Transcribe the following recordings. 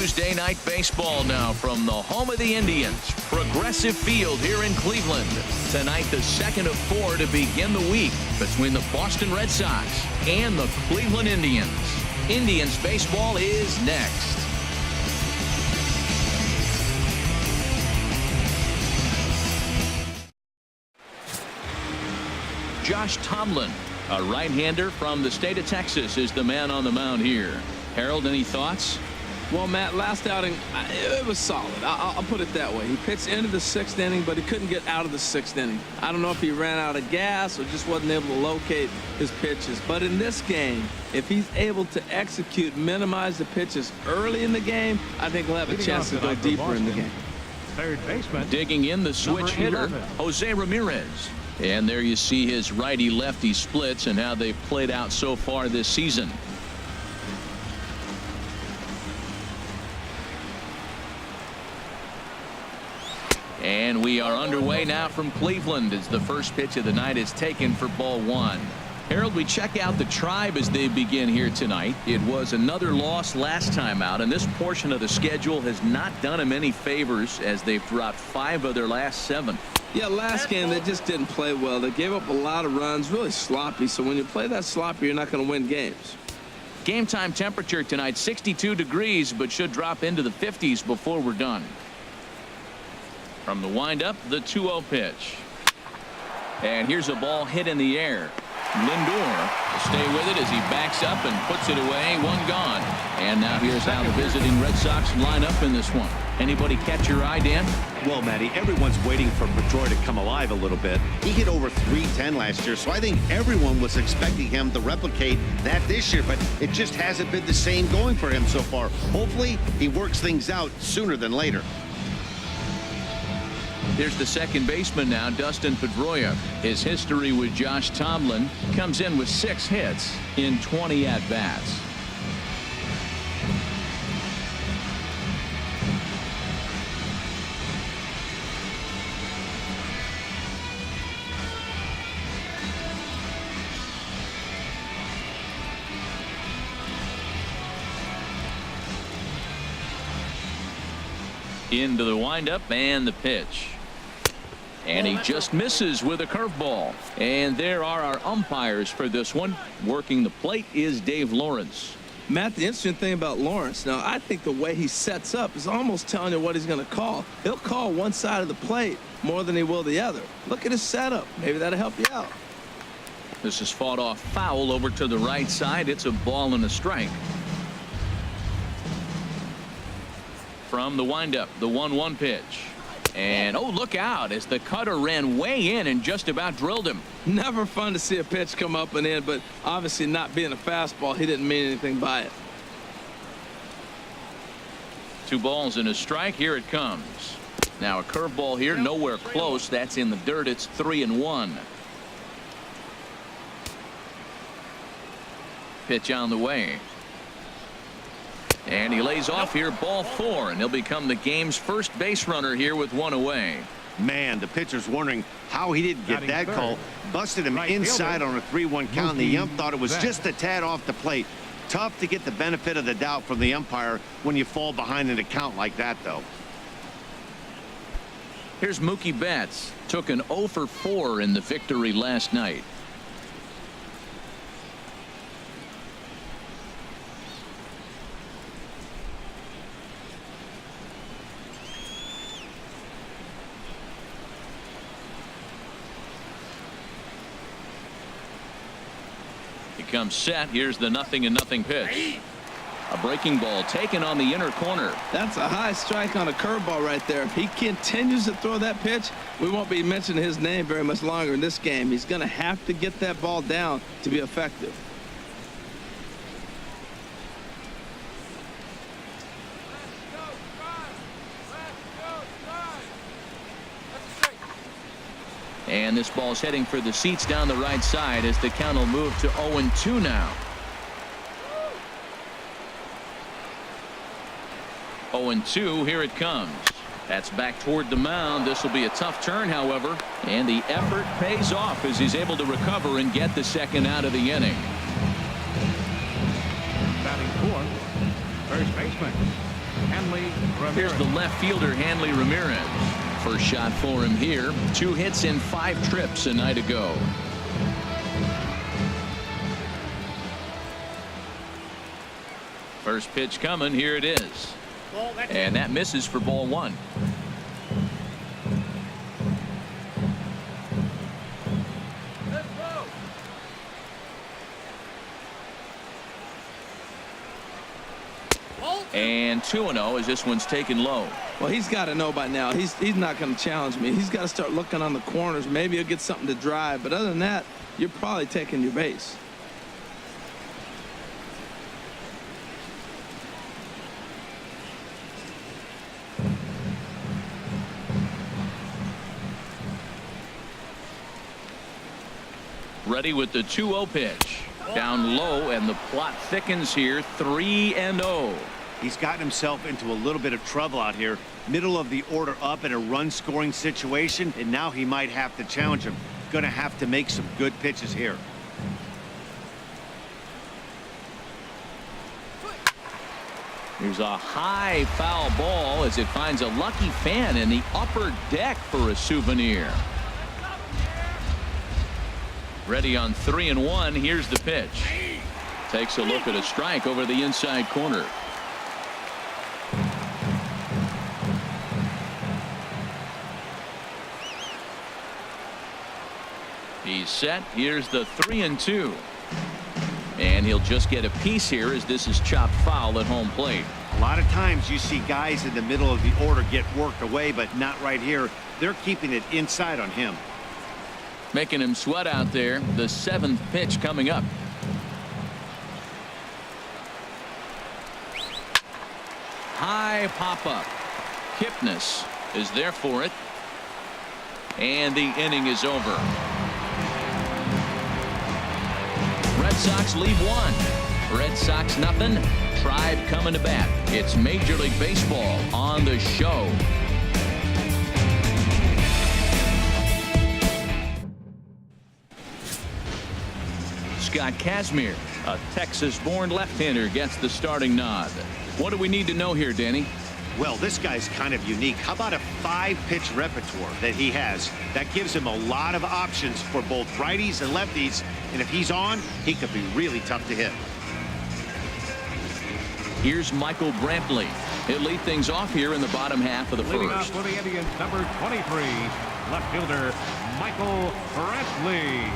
Tuesday night baseball now from the home of the Indians, Progressive Field here in Cleveland. Tonight, the second of 4 to begin the week between the Boston Red Sox and the Cleveland Indians. Indians baseball is next. Josh Tomlin, a right-hander from the state of Texas, is the man on the mound here. Harold, any thoughts? Well, Matt, last outing, it was solid. I'll put it that way. He pitched into the 6th inning, but he couldn't get out of the 6th inning. I don't know if he ran out of gas or just wasn't able to locate his pitches. But in this game, if he's able to execute, minimize the pitches early in the game, I think he'll have a chance to go deeper in the game. Third baseman. Digging in, the switch hitter, Jose Ramirez. And there you see his righty-lefty splits and how they've played out so far this season. And we are underway now from Cleveland as the first pitch of the night is taken for ball 1. Harold, we check out the Tribe as they begin here tonight. It was another loss last time out, and this portion of the schedule has not done them any favors as they've dropped 5 of their last 7. Yeah, last game they just didn't play well. They gave up a lot of runs, really sloppy. So when you play that sloppy, you're not going to win games. Game time temperature tonight, 62 degrees, but should drop into the 50s before we're done. From the windup, the 2-0 pitch. And here's a ball hit in the air. Lindor will stay with it as he backs up and puts it away. 1 gone. And now here's how the visiting Red Sox line up in this one. Anybody catch your eye, Dan? Well, Matty, everyone's waiting for Pedroia to come alive a little bit. He hit over .310 last year, so I think everyone was expecting him to replicate that this year, but it just hasn't been the same going for him so far. Hopefully, he works things out sooner than later. Here's the second baseman now, Dustin Pedroia. His history with Josh Tomlin comes in with 6 hits in 20 at-bats. Into the windup and the pitch. And he just misses with a curveball. And there are our umpires for this one. Working the plate is Dave Lawrence. Matt, the interesting thing about Lawrence, now I think the way he sets up is almost telling you what he's going to call. He'll call one side of the plate more than he will the other. Look at his setup. Maybe that'll help you out. This is fought off foul over to the right side. It's a ball and a strike. From the windup, the 1-1 pitch. And, oh, look out as the cutter ran way in and just about drilled him. Never fun to see a pitch come up and in, but obviously not being a fastball, he didn't mean anything by it. 2 balls and a strike. Here it comes. Now a curveball here, nowhere close. That's in the dirt. It's 3-1. Pitch on the way. And he lays off here, ball 4, and he'll become the game's first base runner here with 1 away. Man, the pitcher's wondering how he didn't get that call. Busted him inside on a 3-1 count, and the ump thought it was just a tad off the plate. Tough to get the benefit of the doubt from the umpire when you fall behind in a count like that, though. Here's Mookie Betts. Took an 0 for 4 in the victory last night. Comes set. Here's the 0-0 pitch. A breaking ball taken on the inner corner. That's a high strike on a curveball right there. If he continues to throw that pitch, we won't be mentioning his name very much longer in this game. He's going to have to get that ball down to be effective. And this ball's heading for the seats down the right side as the count will move to 0-2 now. 0-2, here it comes. That's back toward the mound. This will be a tough turn, however, and the effort pays off as he's able to recover and get the second out of the inning. Batting 4th, first baseman Here's the left fielder, Hanley Ramirez. First shot for him here. 2 hits in 5 trips a night ago. First pitch coming. Here it is. And that misses for ball 1. And 2-0 as this one's taken low. Well, he's got to know by now. He's not going to challenge me. He's got to start looking on the corners. Maybe he'll get something to drive. But other than that, you're probably taking your base. Ready with the 2-0 pitch. Down low, and the plot thickens here. 3-0. He's gotten himself into a little bit of trouble out here. Middle of the order up in a run-scoring situation, and now he might have to challenge him. Going to have to make some good pitches here. Here's a high foul ball as it finds a lucky fan in the upper deck for a souvenir. Ready on 3-1. Here's the pitch. Takes a look at a strike over the inside corner. He's set. Here's the 3-2. And he'll just get a piece here as this is chopped foul at home plate. A lot of times you see guys in the middle of the order get worked away, but not right here. They're keeping it inside on him. Making him sweat out there. The 7th pitch coming up. High pop up. Kipnis is there for it. And the inning is over. Red Sox lead 1. Red Sox nothing. Tribe coming to bat. It's Major League Baseball on the show. Scott Kazmir, a Texas-born left-hander, gets the starting nod. What do we need to know here, Danny? Well, this guy's kind of unique. How about a 5-pitch repertoire that he has? That gives him a lot of options for both righties and lefties. And if he's on, he could be really tough to hit. Here's Michael Brantley. He'll lead things off here in the bottom half of the Leading off first. for the Indians, number 23, left fielder Michael Brantley.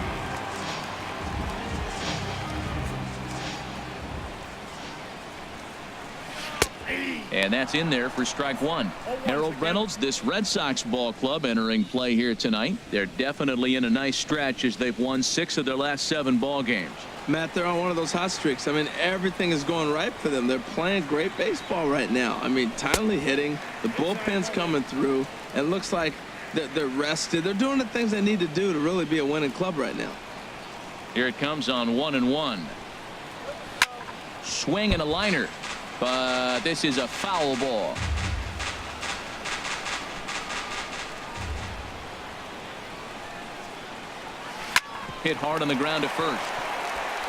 And that's in there for strike 1. Harold Reynolds, this Red Sox ball club entering play here tonight. They're definitely in a nice stretch as they've won 6 of their last 7 ball games. Matt, they're on one of those hot streaks. I mean, everything is going right for them. They're playing great baseball right now. I mean, timely hitting. The bullpen's coming through. And it looks like they're rested. They're doing the things they need to do to really be a winning club right now. Here it comes on 1-1. Swing and a liner. But this is a foul ball. Hit hard on the ground to first.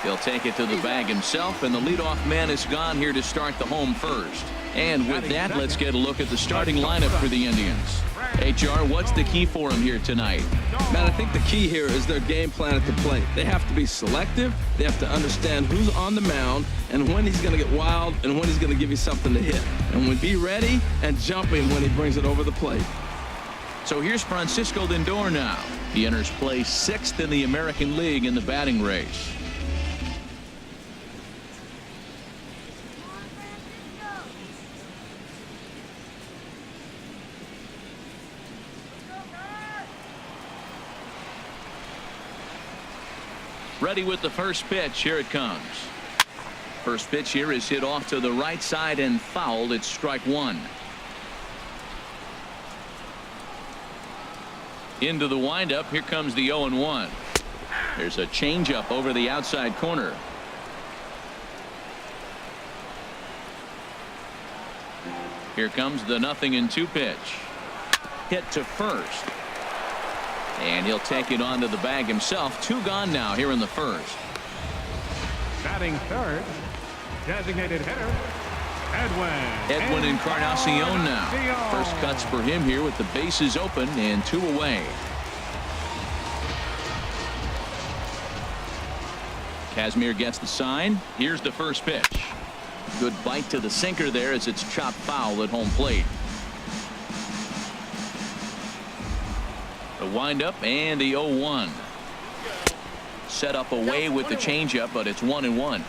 He'll take it to the bag himself, and the leadoff man is gone here to start the home first. And with that, let's get a look at the starting lineup for the Indians. HR, what's the key for them here tonight? Man, I think the key here is their game plan at the plate. They have to be selective. They have to understand who's on the mound and when he's going to get wild and when he's going to give you something to hit. And when be ready and jumping when he brings it over the plate. So here's Francisco Lindor now. He enters play 6th in the American League in the batting race. Ready with the first pitch. Here it comes. First pitch here is hit off to the right side and fouled. It's strike 1. Into the windup. Here comes the 0-1. There's a changeup over the outside corner. Here comes the 0-2 pitch. Hit to first. And he'll take it onto the bag himself. 2 gone now here in the first. Batting third, designated hitter Edwin Encarnacion now. First cuts for him here with the bases open and 2 away. Kazmir gets the sign. Here's the first pitch. Good bite to the sinker there as it's chopped foul at home plate. The windup and the 0-1. Set up away with the changeup, but it's 1-1.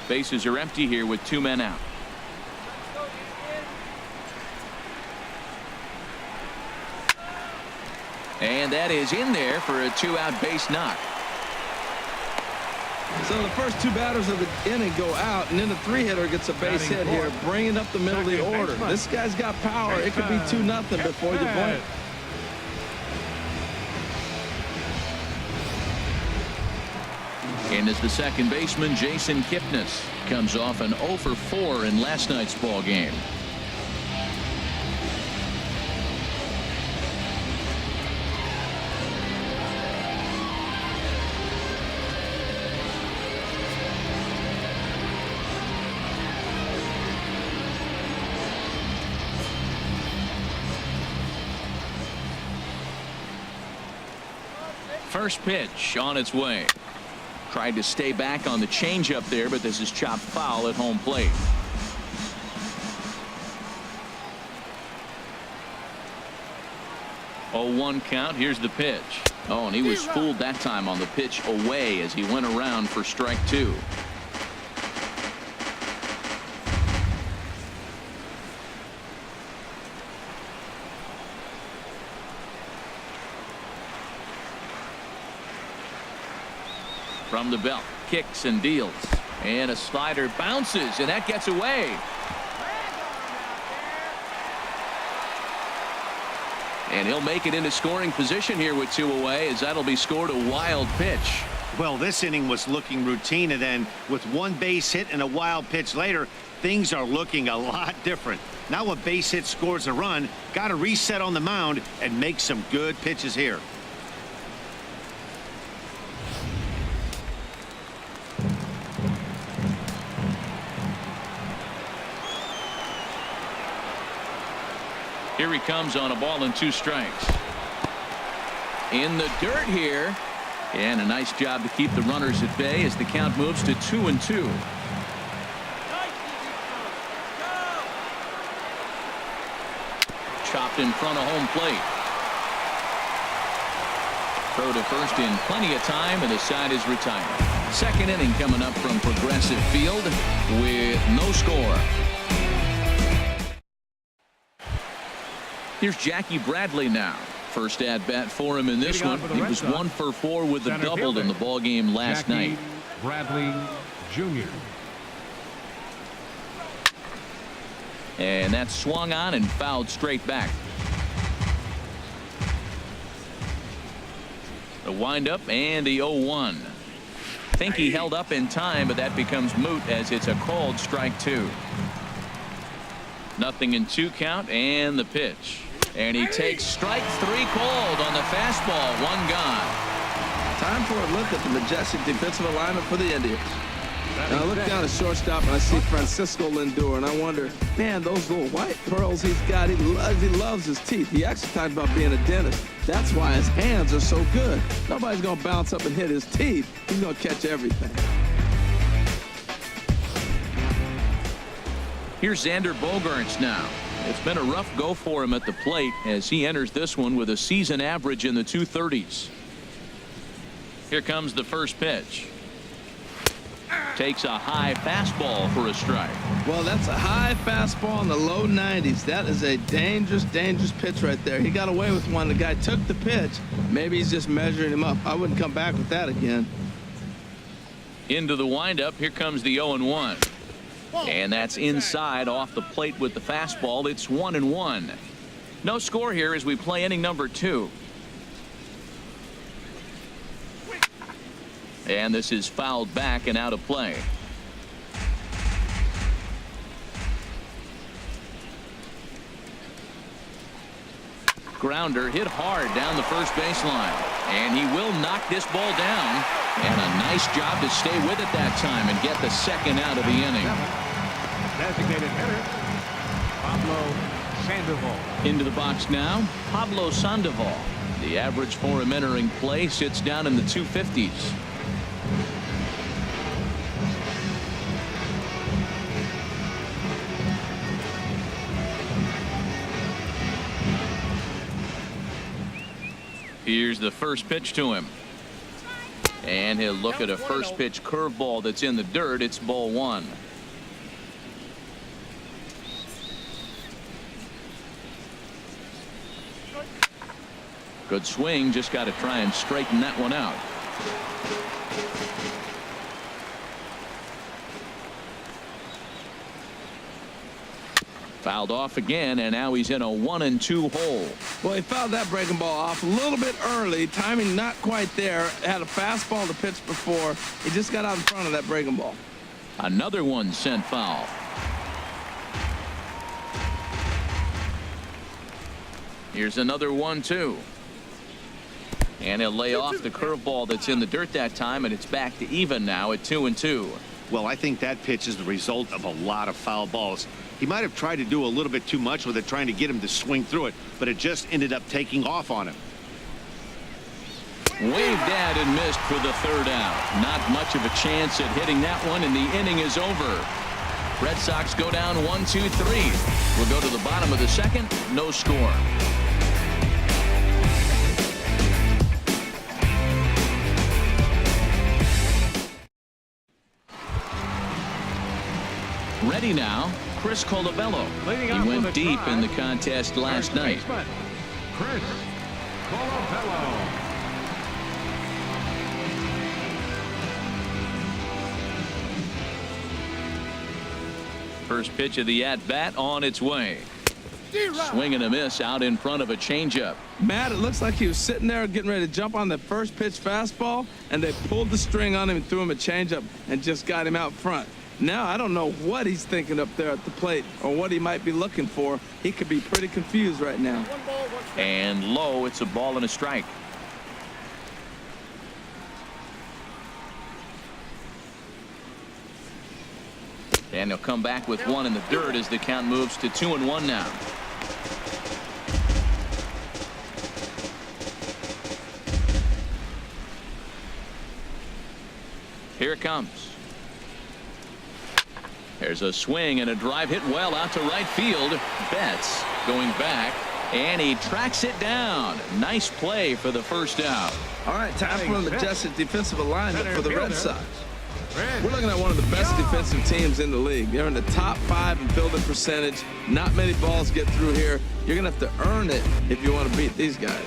Bases are empty here with 2 men out. And that is in there for a 2-out base knock. So the first 2 batters of the inning go out, and then the 3-hitter gets a base hit here, bringing up the middle of the order. This guy's got power. It could be 2-0 before you blink. And as the second baseman, Jason Kipnis comes off an 0 for 4 in last night's ball game. First pitch on its way. Tried to stay back on the changeup there, but this is chopped foul at home plate. Oh, 1 count. Here's the pitch. Oh, and he was fooled that time on the pitch away as he went around for strike 2. From the belt, kicks and deals, and a slider bounces, and that gets away. And he'll make it into scoring position here with 2 away, as that'll be scored a wild pitch. Well, this inning was looking routine, and then with 1 base hit and a wild pitch later, things are looking a lot different. Now a base hit scores a run, got to reset on the mound and make some good pitches here. Here he comes on a ball and 2 strikes. In the dirt here. And a nice job to keep the runners at bay as the count moves to 2-2. Chopped in front of home plate. Throw to first in plenty of time, and the side is retired. Second inning coming up from Progressive Field with no score. Here's Jackie Bradley now. First at bat for him in this one. He was 1 for 4 with a double in the ball game last night. Bradley Jr. And that's swung on and fouled straight back. The windup and the 0-1. Think he held up in time, but that becomes moot as it's a called strike 2. Nothing in 2 count, and the pitch. And he takes strike 3 called on the fastball. 1 gone. Time for a look at the majestic defensive alignment for the Indians. Now I look down at shortstop and I see Francisco Lindor, and I wonder, man, those little white pearls he's got, he loves his teeth. He actually talked about being a dentist. That's why his hands are so good. Nobody's going to bounce up and hit his teeth. He's going to catch everything. Here's Xander Bogaerts now. It's been a rough go for him at the plate as he enters this one with a season average in the 230s. Here comes the first pitch. Takes a high fastball for a strike. Well, that's a high fastball in the low 90s. That is a dangerous, dangerous pitch right there. He got away with one. The guy took the pitch. Maybe he's just measuring him up. I wouldn't come back with that again. Into the windup. Here comes the 0-1. And that's inside off the plate with the fastball. It's 1-1. No score here as we play inning number 2. And this is fouled back and out of play. Grounder hit hard down the first baseline. And he will knock this ball down. And a nice job to stay with it that time and get the second out of the inning. Designated hitter, Pablo Sandoval. Into the box now, Pablo Sandoval. The average for him entering play sits down in the 250s. Here's the first pitch to him. And he'll look at a first pitch curveball that's in the dirt. It's ball one. Good swing. Just got to try and straighten that one out. Fouled off again, and now he's in a 1-2 hole. Well, he fouled that breaking ball off a little bit early. Timing not quite there. Had a fastball to pitch before. He just got out in front of that breaking ball. Another one sent foul. Here's another 1-2. And he'll lay off the curveball that's in the dirt that time, and it's back to even now at 2-2. Well, I think that pitch is the result of a lot of foul balls. He might have tried to do a little bit too much with it, trying to get him to swing through it, but it just ended up taking off on him. Waved at and missed for the third out. Not much of a chance at hitting that one, and the inning is over. Red Sox go down 1-2-3. We'll go to the bottom of the second. No score. Ready now, Chris Colabello. He went deep in the contest last night. Chris Colabello. First pitch of the at-bat on its way. Swing and a miss out in front of a changeup. Matt, it looks like he was sitting there getting ready to jump on the first pitch fastball, and they pulled the string on him and threw him a changeup and just got him out front. Now, I don't know what he's thinking up there at the plate or what he might be looking for. He could be pretty confused right now. And low, it's a ball and a strike. And he'll come back with one in the dirt as the count moves to 2-1 now. Here it comes. There's a swing and a drive hit well out to right field. Betts going back, and he tracks it down. Nice play for the first out. All right, time for an adjusted defensive alignment for the Red Sox. We're looking at one of the best defensive teams in the league. They're in the top 5 in fielding percentage. Not many balls get through here. You're going to have to earn it if you want to beat these guys.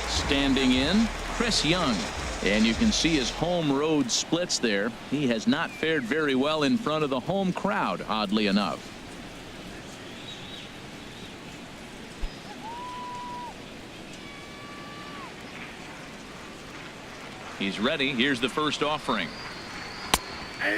Standing in, Chris Young. And you can see his home road splits there. He has not fared very well in front of the home crowd, oddly enough. He's ready. Here's the first offering.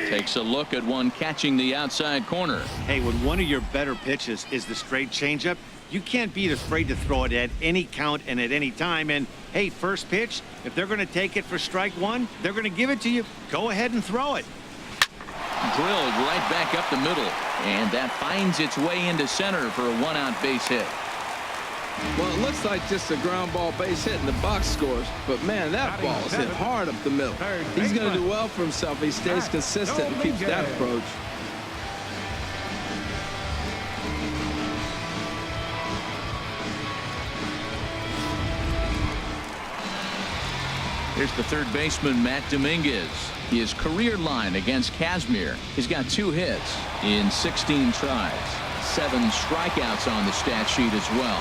Takes a look at one catching the outside corner. Hey, when one of your better pitches is the straight changeup, you can't be afraid to throw it at any count and at any time. And hey, first pitch, if they're going to take it for strike one, they're going to give it to you. Go ahead and throw it. Drilled right back up the middle, and that finds its way into center for a one-out base hit. Well, it looks like just a ground ball base hit and the box scores, but man, that ball is hit hard up the middle. He's going to do well for himself if he stays consistent and keeps that approach. Here's the third baseman, Matt Dominguez. His career line against Kazmir. He's got 2 hits in 16 tries. 7 strikeouts on the stat sheet as well.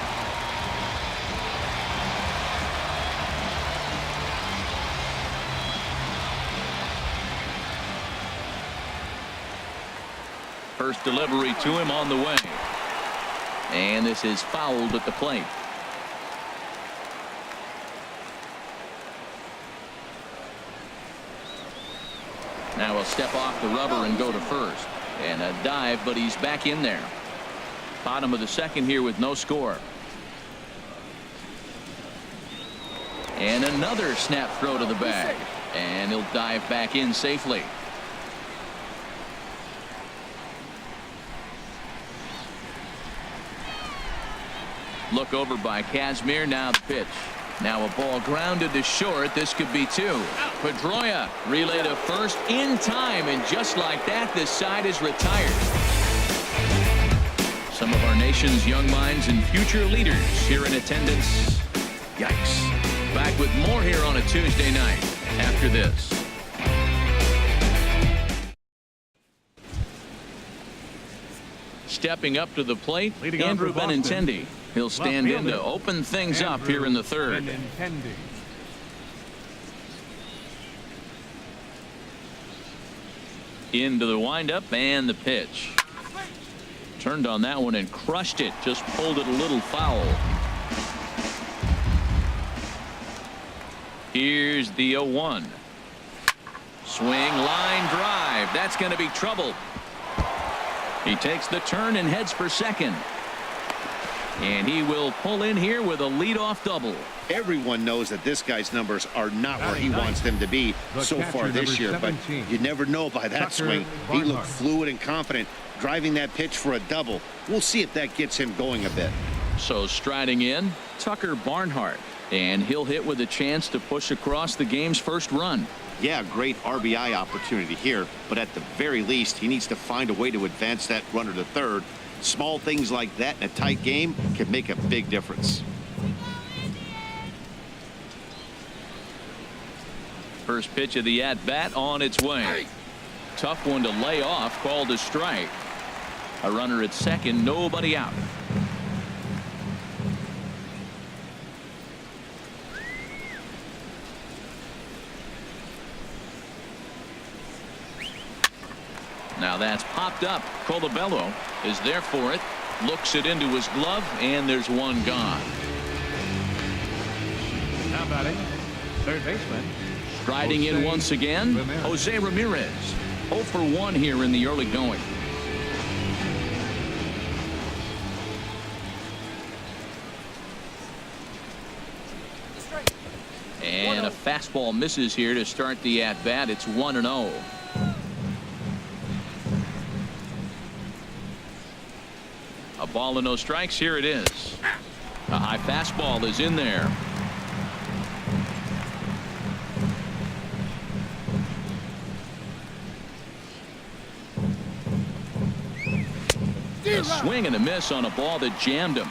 First delivery to him on the way. And this is fouled at the plate. Now he'll step off the rubber and go to first. And a dive, but he's back in there. Bottom of the second here with no score. And another snap throw to the bag. And he'll dive back in safely. Look over by Kazmir. Now the pitch. Now a ball grounded to short. This could be two. Pedroia relay to first in time, and just like that, this side is retired. Some of our nation's young minds and future leaders here in attendance. Yikes. Back with more here on a Tuesday night after this. Stepping up to the plate, Leading Andrew off for Boston, Benintendi. He'll stand in to open things up here in the third. Benintendi. Into the windup and the pitch. Turned on that one and crushed it. Just pulled it a little foul. Here's the 0-1. Swing, line drive. That's going to be trouble. He takes the turn and heads for second. And he will pull in here with a leadoff double. Everyone knows that this guy's numbers are not where he wants them to be so far this year, but you never know by that swing. He looked fluid and confident, driving that pitch for a double. We'll see if that gets him going a bit. So striding in, Tucker Barnhart. And he'll hit with a chance to push across the game's first run. Yeah, great RBI opportunity here, but at the very least, he needs to find a way to advance that runner to third. Small things like that in a tight game can make a big difference. First pitch of the at-bat on its way. Tough one to lay off, called a strike. A runner at second, nobody out. Now that's popped up. Colabello is there for it. Looks it into his glove, and there's one gone. Now batting, third baseman. Striding in once again, Jose Ramirez. 0 for 1 here in the early going. And a fastball misses here to start the at-bat. It's 1-0. A ball and no strikes. Here it is. A high fastball is in there. A swing and a miss on a ball that jammed him.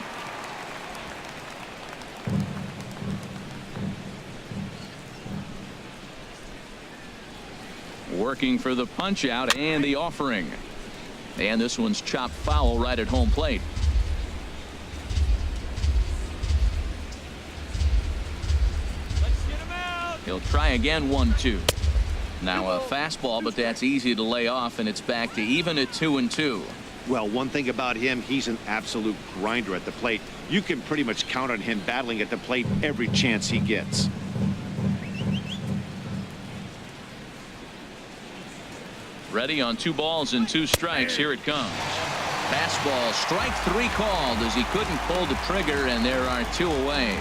Working for the punch out and the offering. And this one's chopped foul right at home plate. He'll try again. 1-2. Now a fastball, but that's easy to lay off, and it's back to even at 2-2. Well, one thing about him, he's an absolute grinder at the plate. You can pretty much count on him battling at the plate every chance he gets. Ready on 2 balls and 2 strikes. Here it comes. Fastball, strike 3 called as he couldn't pull the trigger, and there are 2 away.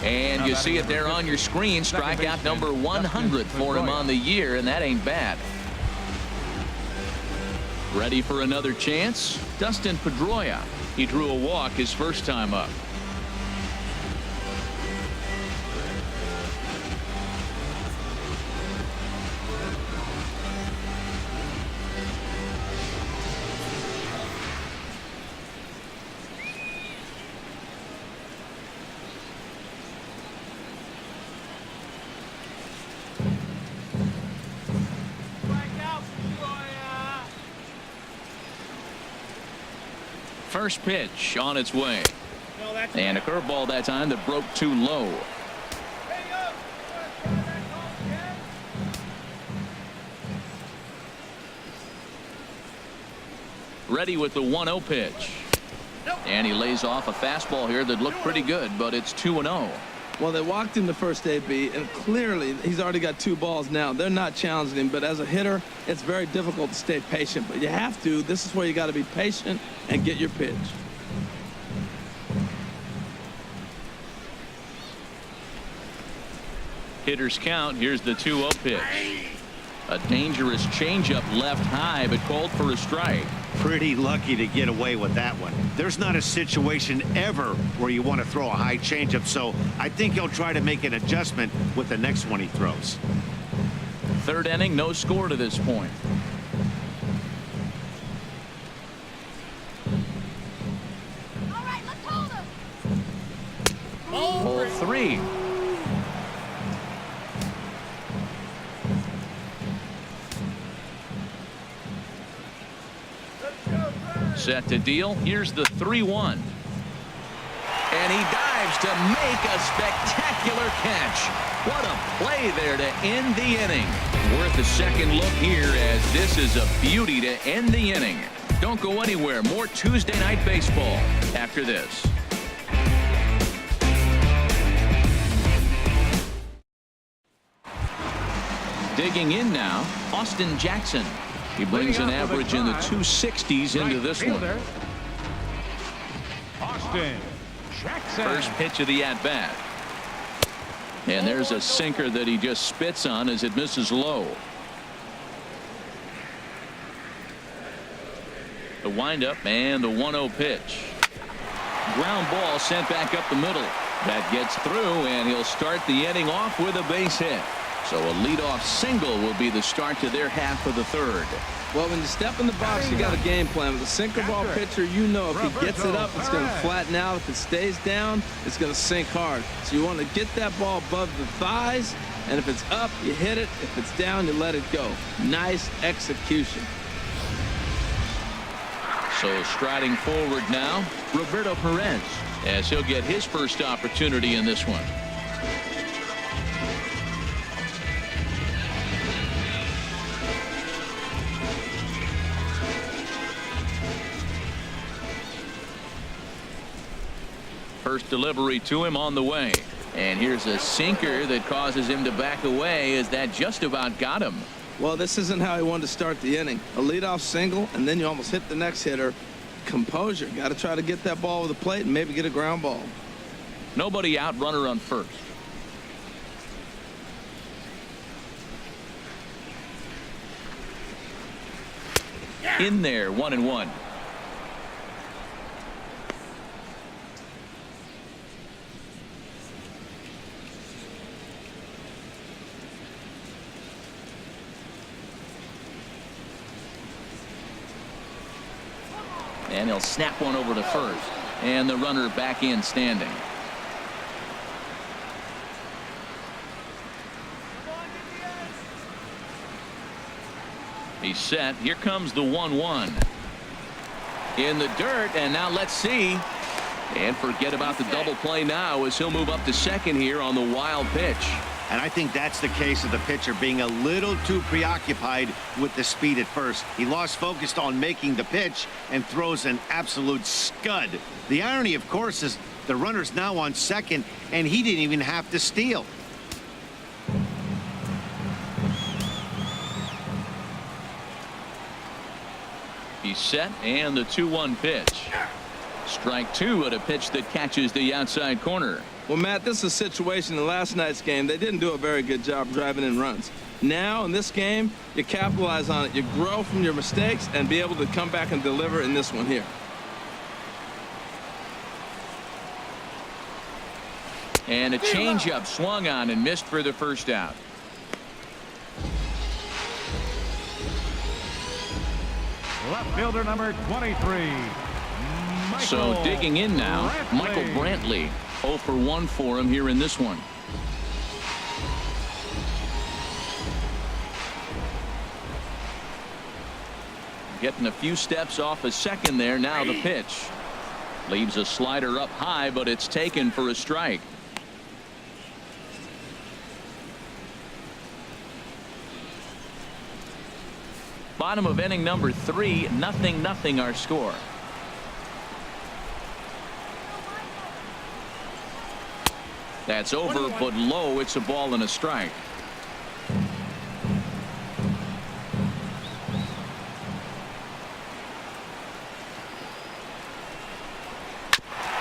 And you see it there on your screen. Strikeout number 100 for him on the year, and that ain't bad. Ready for another chance? Dustin Pedroia. He drew a walk his first time up. First pitch on its way. And a curveball that time that broke too low. Ready with the 1-0 pitch. And he lays off a fastball here that looked pretty good, but it's 2-0. Well, they walked him the first AB, and clearly he's already got 2 balls now. They're not challenging him, but as a hitter, it's very difficult to stay patient. But you have to. This is where you got to be patient and get your pitch. Hitters count. Here's the 2-0 pitch. A dangerous changeup left high, but called for a strike. Pretty lucky to get away with that one. There's not a situation ever where you want to throw a high changeup, so I think he'll try to make an adjustment with the next one he throws. Third inning, no score to this point. All right, let's hold him. Hole 3. Set to deal. Here's the 3-1. And he dives to make a spectacular catch. What a play there to end the inning. Worth a second look here, as this is a beauty to end the inning. Don't go anywhere. More Tuesday Night Baseball after this. Digging in now, Austin Jackson. He brings an average in the 260s into this one. Austin Jackson. First pitch of the at-bat. And there's a sinker that he just spits on as it misses low. The windup and the 1-0 pitch. Ground ball sent back up the middle. That gets through, and he'll start the inning off with a base hit. So a leadoff single will be the start to their half of the third. Well, when you step in the box, you got a game plan. With a sinker ball pitcher, you know if he gets it up, it's going to flatten out. If it stays down, it's going to sink hard. So you want to get that ball above the thighs, and if it's up, you hit it. If it's down, you let it go. Nice execution. So striding forward now, Roberto Perez, as he'll get his first opportunity in this one. First delivery to him on the way. And here's a sinker that causes him to back away, as that just about got him. Well, this isn't how he wanted to start the inning. A leadoff single, and then you almost hit the next hitter. Composure. Got to try to get that ball with the plate and maybe get a ground ball. Nobody out, runner on first. In there, 1-1. And he'll snap one over to first. And the runner back in standing. He's set. Here comes the 1-1. In the dirt, and now let's see. And forget about the double play now, as he'll move up to second here on the wild pitch. And I think that's the case of the pitcher being a little too preoccupied with the speed at first. He lost focus on making the pitch and throws an absolute scud. The irony, of course, is the runner's now on second, and he didn't even have to steal. He's set, and the 2-1 pitch. Strike two at a pitch that catches the outside corner. Well, Matt, this is a situation in last night's game. They didn't do a very good job driving in runs. Now, in this game, you capitalize on it. You grow from your mistakes and be able to come back and deliver in this one here. And a changeup swung on and missed for the first out. Left fielder number 23. So digging in now, Michael Brantley. 0 for 1 for him here in this one. Getting a few steps off a second there. Now the pitch. Leaves a slider up high, but it's taken for a strike. Bottom of inning number 3, 0-0 our score. That's over, but low. It's a ball and a strike.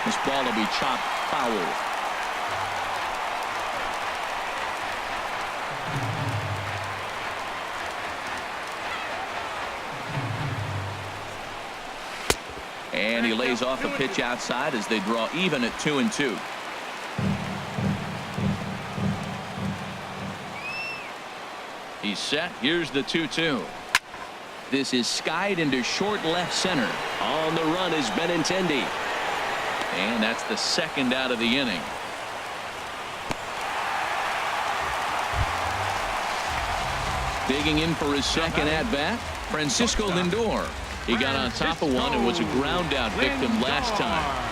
This ball will be chopped foul. he lays off a pitch outside as they draw even at 2-2. He's set. Here's the 2-2. This is skied into short left center. On the run is Benintendi. And that's the second out of the inning. Digging in for his second at-bat, Francisco Lindor. He got on top of one and was a ground-out victim last time.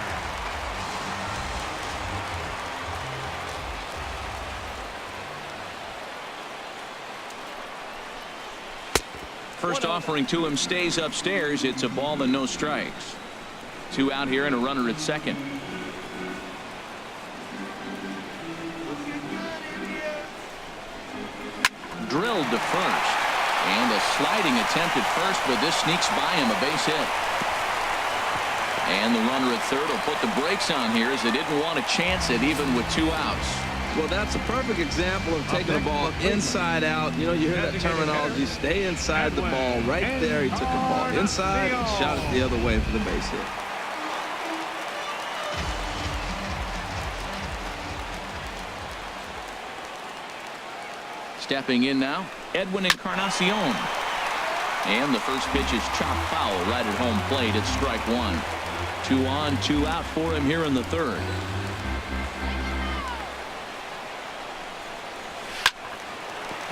First offering to him stays upstairs. It's a ball and no strikes. 2 out here and a runner at second. Drilled to first. And a sliding attempt at first, but this sneaks by him, a base hit. And the runner at third will put the brakes on here as they didn't want to chance it even with 2 outs. Well, that's a perfect example of taking the ball inside out. You know, you hear that terminology, stay inside the ball. Right there, he took the ball inside and shot it the other way for the base hit. Stepping in now, Edwin Encarnacion. And the first pitch is chopped foul right at home plate. It's strike 1. 2 on, 2 out for him here in the third.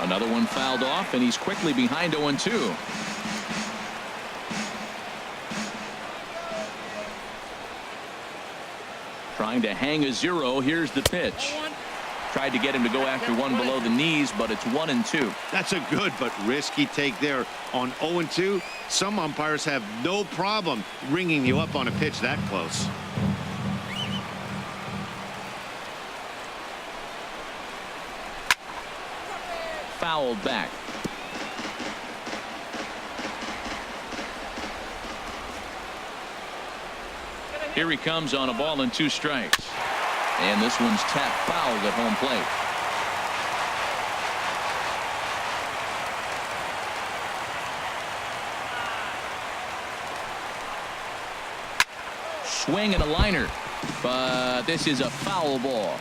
Another one fouled off, and he's quickly behind 0-2. Trying to hang a 0. Here's the pitch. Tried to get him to go after one below the knees, but it's 1-2. That's a good but risky take there on 0-2. Some umpires have no problem ringing you up on a pitch that close. Fouled back. Here he comes on a ball and 2 strikes. And this one's tapped foul at home plate. Swing and a liner, but this is a foul ball.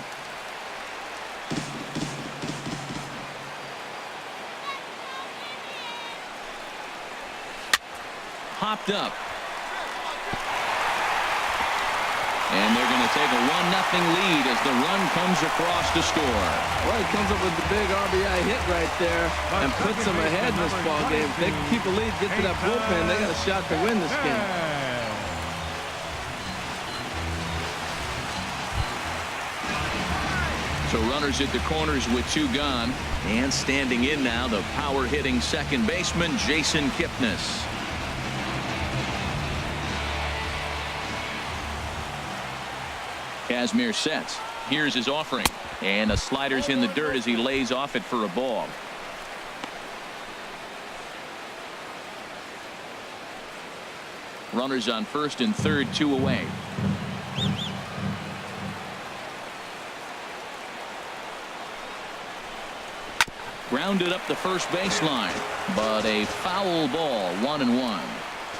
Hopped up. And they're going to take a 1-0 lead as the run comes across to score. Well, he comes up with the big RBI hit right there and puts them ahead in this ball game. If they can keep a lead, get to that bullpen, they got a shot to win this game. So runners at the corners with 2 gone. And standing in now, the power-hitting second baseman, Jason Kipnis. Kazmir sets. Here's his offering. And a slider's in the dirt as he lays off it for a ball. Runners on first and third, 2 away. Grounded up the first baseline, but a foul ball, 1-1.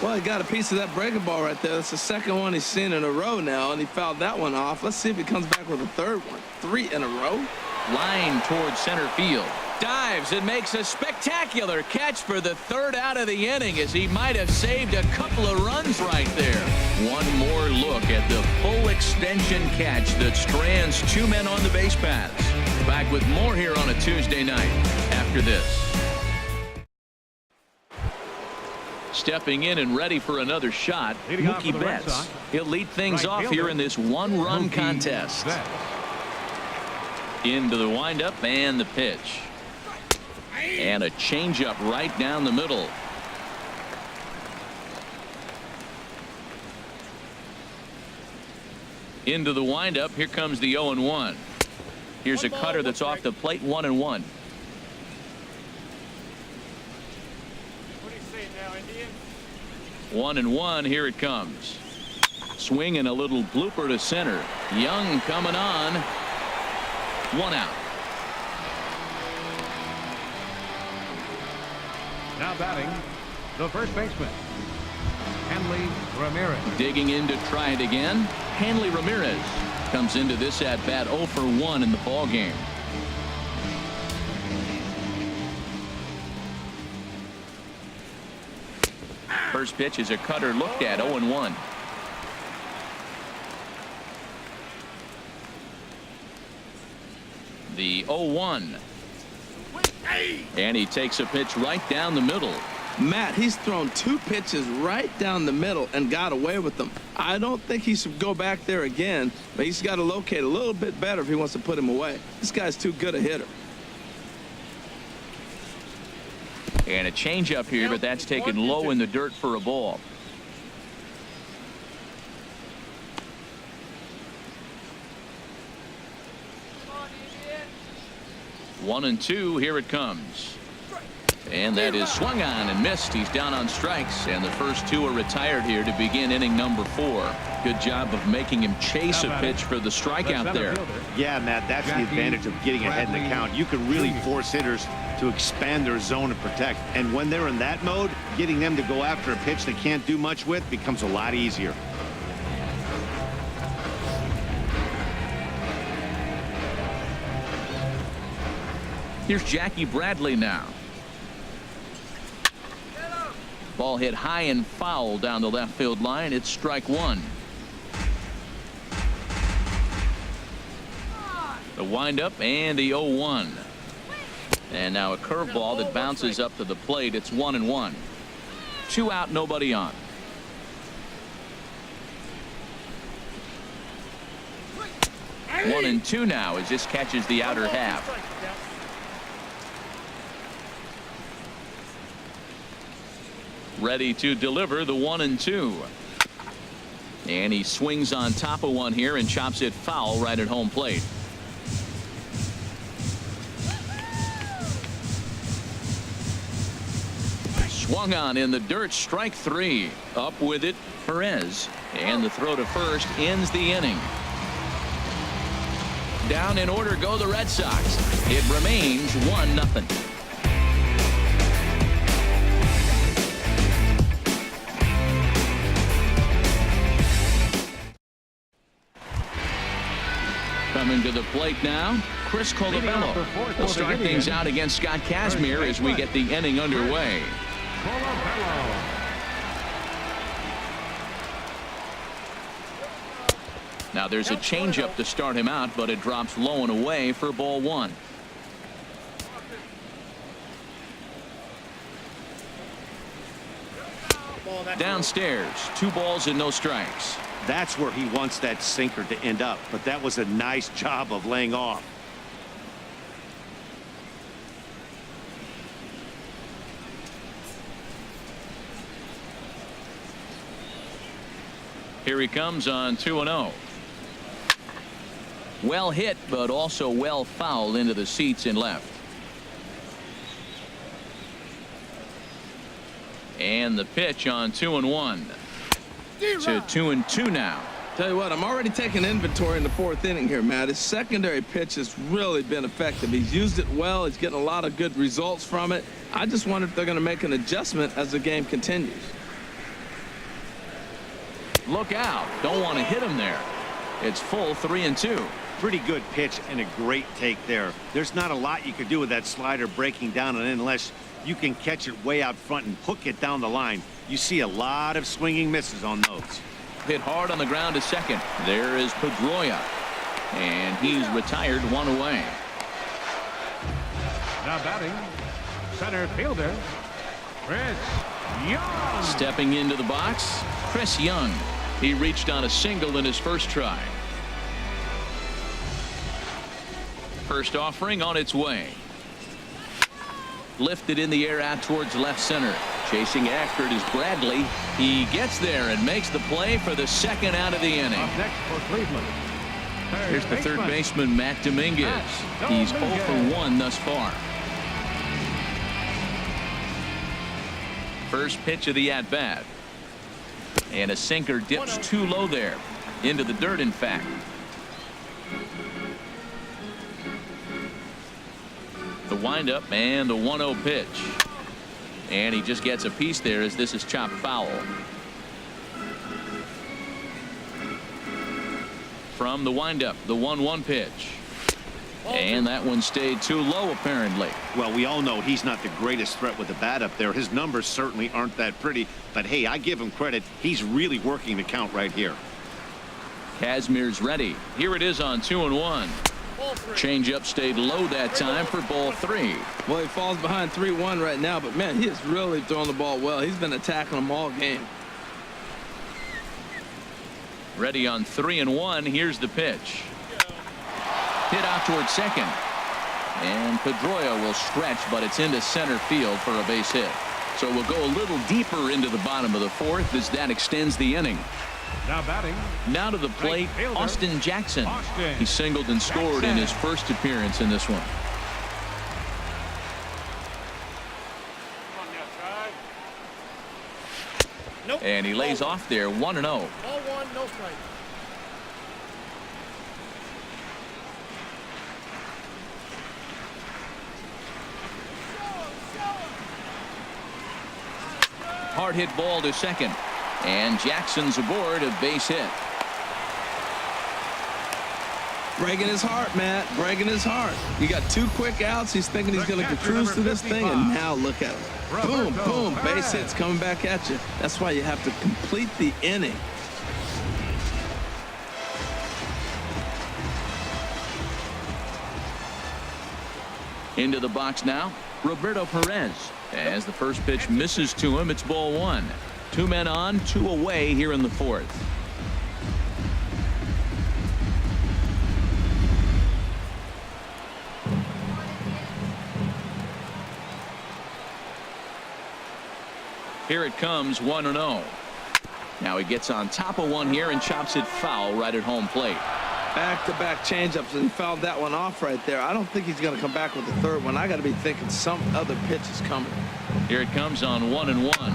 Well, he got a piece of that breaking ball right there. That's the second one he's seen in a row now, and he fouled that one off. Let's see if he comes back with a third one. 3 in a row. Line towards center field. Dives and makes a spectacular catch for the 3rd out of the inning as he might have saved a couple of runs right there. One more look at the full extension catch that strands 2 men on the base paths. Back with more here on a Tuesday night after this. Stepping in and ready for another shot, Mookie Betts. He'll lead things off here in this 1-run contest. Into the windup and the pitch. And a changeup right down the middle. Into the windup. Here comes the 0-1. Here's a cutter that's off the plate, 1-1. 1-1. Here it comes. Swing and a little blooper to center. Young coming on. 1 out. Now batting, the first baseman, Henley Ramirez. Digging in to try it again. Hanley Ramirez comes into this at bat 0 for 1 in the ball game. First pitch is a cutter looked at 0-1. The 0-1. And he takes a pitch right down the middle. Matt, he's thrown 2 pitches right down the middle and got away with them. I don't think he should go back there again, but he's got to locate a little bit better if he wants to put him away. This guy's too good a hitter. And a changeup here, but that's taken low in the dirt for a ball. One and two, here it comes. And that is swung on and missed. He's down on strikes, and the first 2 are retired here to begin inning number 4. Good job of making him chase a pitch for the strikeout there. Yeah, Matt, that's the advantage of getting ahead in the count. You can really force hitters to expand their zone and protect. And when they're in that mode, getting them to go after a pitch they can't do much with becomes a lot easier. Here's Jackie Bradley now. Ball hit high and foul down the left field line. It's strike 1. The windup and the 0-1. And now a curveball that bounces up to the plate. It's 1-1. 2 out, nobody on. Hey. 1-2 now as this catches the outer half. Ready to deliver the 1-2. And he swings on top of one here and chops it foul right at home plate. Swung on in the dirt, strike 3. Up with it, Perez. And the throw to first ends the inning. Down in order go the Red Sox. It remains 1-0. Coming to the plate now, Chris Colabello will start things out against Scott Kazmir as we get the inning underway. Now there's a changeup to start him out, but it drops low and away for ball 1. Downstairs, 2 balls and no strikes. That's where he wants that sinker to end up, but that was a nice job of laying off. Here he comes on 2-0. Well hit, but also well fouled into the seats in left. And the pitch on 2-1. To 2-2 now. Tell you what, I'm already taking inventory in the 4th inning here, Matt. His secondary pitch has really been effective. He's used it well. He's getting a lot of good results from it. I just wonder if they're going to make an adjustment as the game continues. Look out. Don't want to hit him there. It's full 3-2. Pretty good pitch and a great take there. There's not a lot you could do with that slider breaking down and in unless you can catch it way out front and hook it down the line. You see a lot of swinging misses on those. Hit hard on the ground to second. There is Pedroia. And he's retired 1 away. Now batting, center fielder, Chris Young. Stepping into the box, Chris Young. He reached on a single in his first try. First offering on its way. Lifted in the air out towards left center. Chasing after it is Bradley. He gets there and makes the play for the 2nd out of the inning. Up next for Cleveland. Here's the third baseman, Matt Dominguez. He's 0 for 1 thus far. First pitch of the at-bat. And a sinker dips too low there. Into the dirt, in fact. The windup and the 1-0 pitch. And he just gets a piece there as this is chopped foul. From the windup, the 1-1 pitch. And that one stayed too low, apparently. Well, we all know he's not the greatest threat with the bat up there. His numbers certainly aren't that pretty. But, hey, I give him credit. He's really working the count right here. Kazmir's ready. Here it is on 2-1. Changeup stayed low that time for ball 3. Well, he falls behind 3-1 right now, but, man, he is really throwing the ball well. He's been attacking them all game. Ready on 3-1. Here's the pitch. Hit out towards second. And Pedroia will stretch, but it's into center field for a base hit. So we'll go a little deeper into the bottom of the 4th as that extends the inning. Now batting. Now to the plate, fielder, Austin Jackson. Austin He singled and scored in his first appearance in this one. And he lays off there, 1-0. Ball 1, no strike. Hard hit ball to second. And Jackson's aboard, a base hit. Breaking his heart, Matt. Breaking his heart. You got 2 quick outs. He's thinking he's going to cruise through this thing, and now look at him. Boom, boom. Base hits coming back at you. That's why you have to complete the inning. Into the box now, Roberto Perez. As the first pitch misses to him, it's ball 1. 2 men on, 2 away here in the 4th. Here it comes, 1-0. Now he gets on top of one here and chops it foul right at home plate. Back-to-back changeups, and he fouled that one off right there. I don't think he's going to come back with the 3rd one. I got to be thinking some other pitch is coming. Here it comes on 1-1.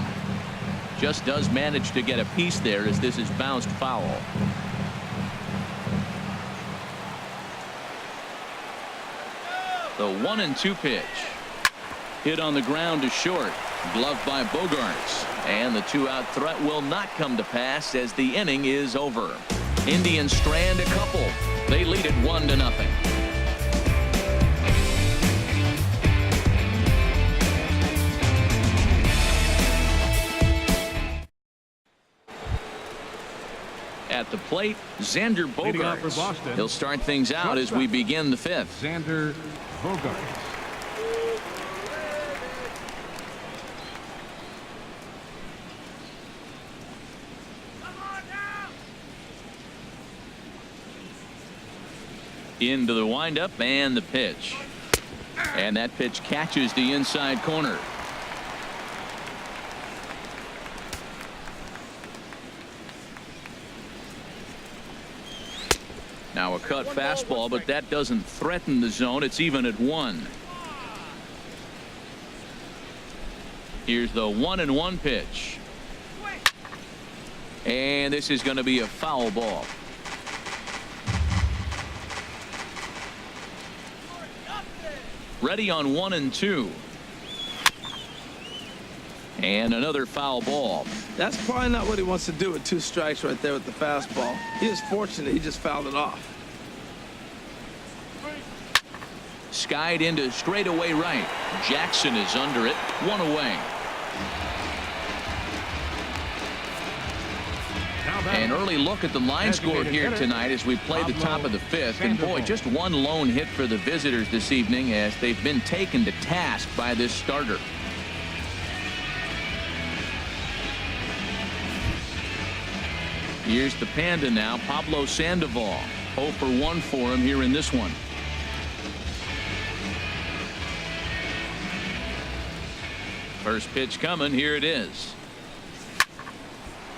Just does manage to get a piece there as this is bounced foul. The 1-2 pitch. Hit on the ground to short. Gloved by Bogarts. And the 2-out threat will not come to pass as the inning is over. Indians strand a couple. They lead it 1-0. At the plate, Xander Leading off for Bogaerts. Boston. He'll start things out as we begin the 5th. Xander Bogaerts. Into the windup and the pitch. And that pitch catches the inside corner. Now a cut fastball, but that doesn't threaten the zone. It's even at 1. Here's the 1-1 pitch. And this is going to be a foul ball. Ready on 1-2. And another foul ball. That's probably not what he wants to do with 2 strikes right there with the fastball. He is fortunate he just fouled it off. Skied into straightaway right. Jackson is under it. 1 away. An early look at the line score here tonight as we play the top of the 5th. And boy, just 1 lone hit for the visitors this evening as they've been taken to task by this starter. Here's the Panda now, Pablo Sandoval. 0 for 1 for him here in this one. First pitch coming. Here it is.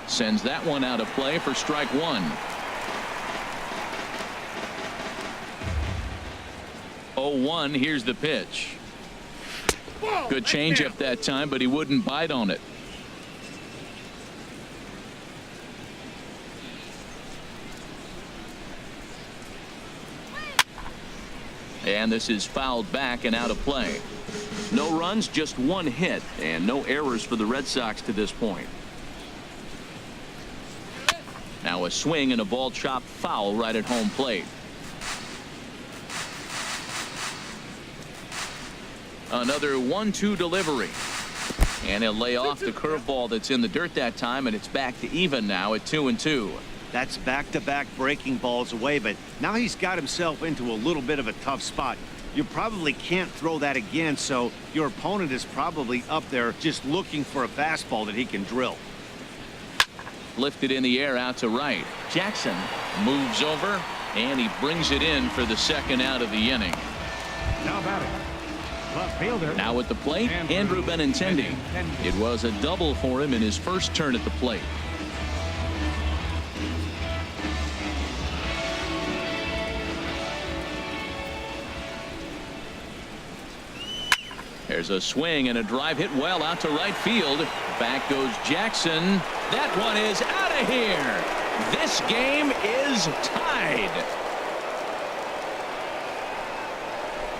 Sends that one out of play for strike 1. 0-1. Here's the pitch. Good changeup that time, but he wouldn't bite on it. And this is fouled back and out of play. No runs, just 1 hit, and no errors for the Red Sox to this point. Now Now a swing and a ball chopped foul right at home plate. Another 1-2 delivery. And he'll lay off the curveball that's in the dirt that time, and it's back to even now at 2-2. That's back-to-back breaking balls away, but now he's got himself into a little bit of a tough spot. You probably can't throw that again, so your opponent is probably up there just looking for a fastball that he can drill. Lifted in the air out to right. Jackson moves over, and he brings it in for the second out of the inning. Now batting, left fielder. Now at the plate, Andrew Benintendi. It was a double for him in his first turn at the plate. There's a swing and a drive hit well out to right field. Back goes Jackson. That one is out of here. This game is tied.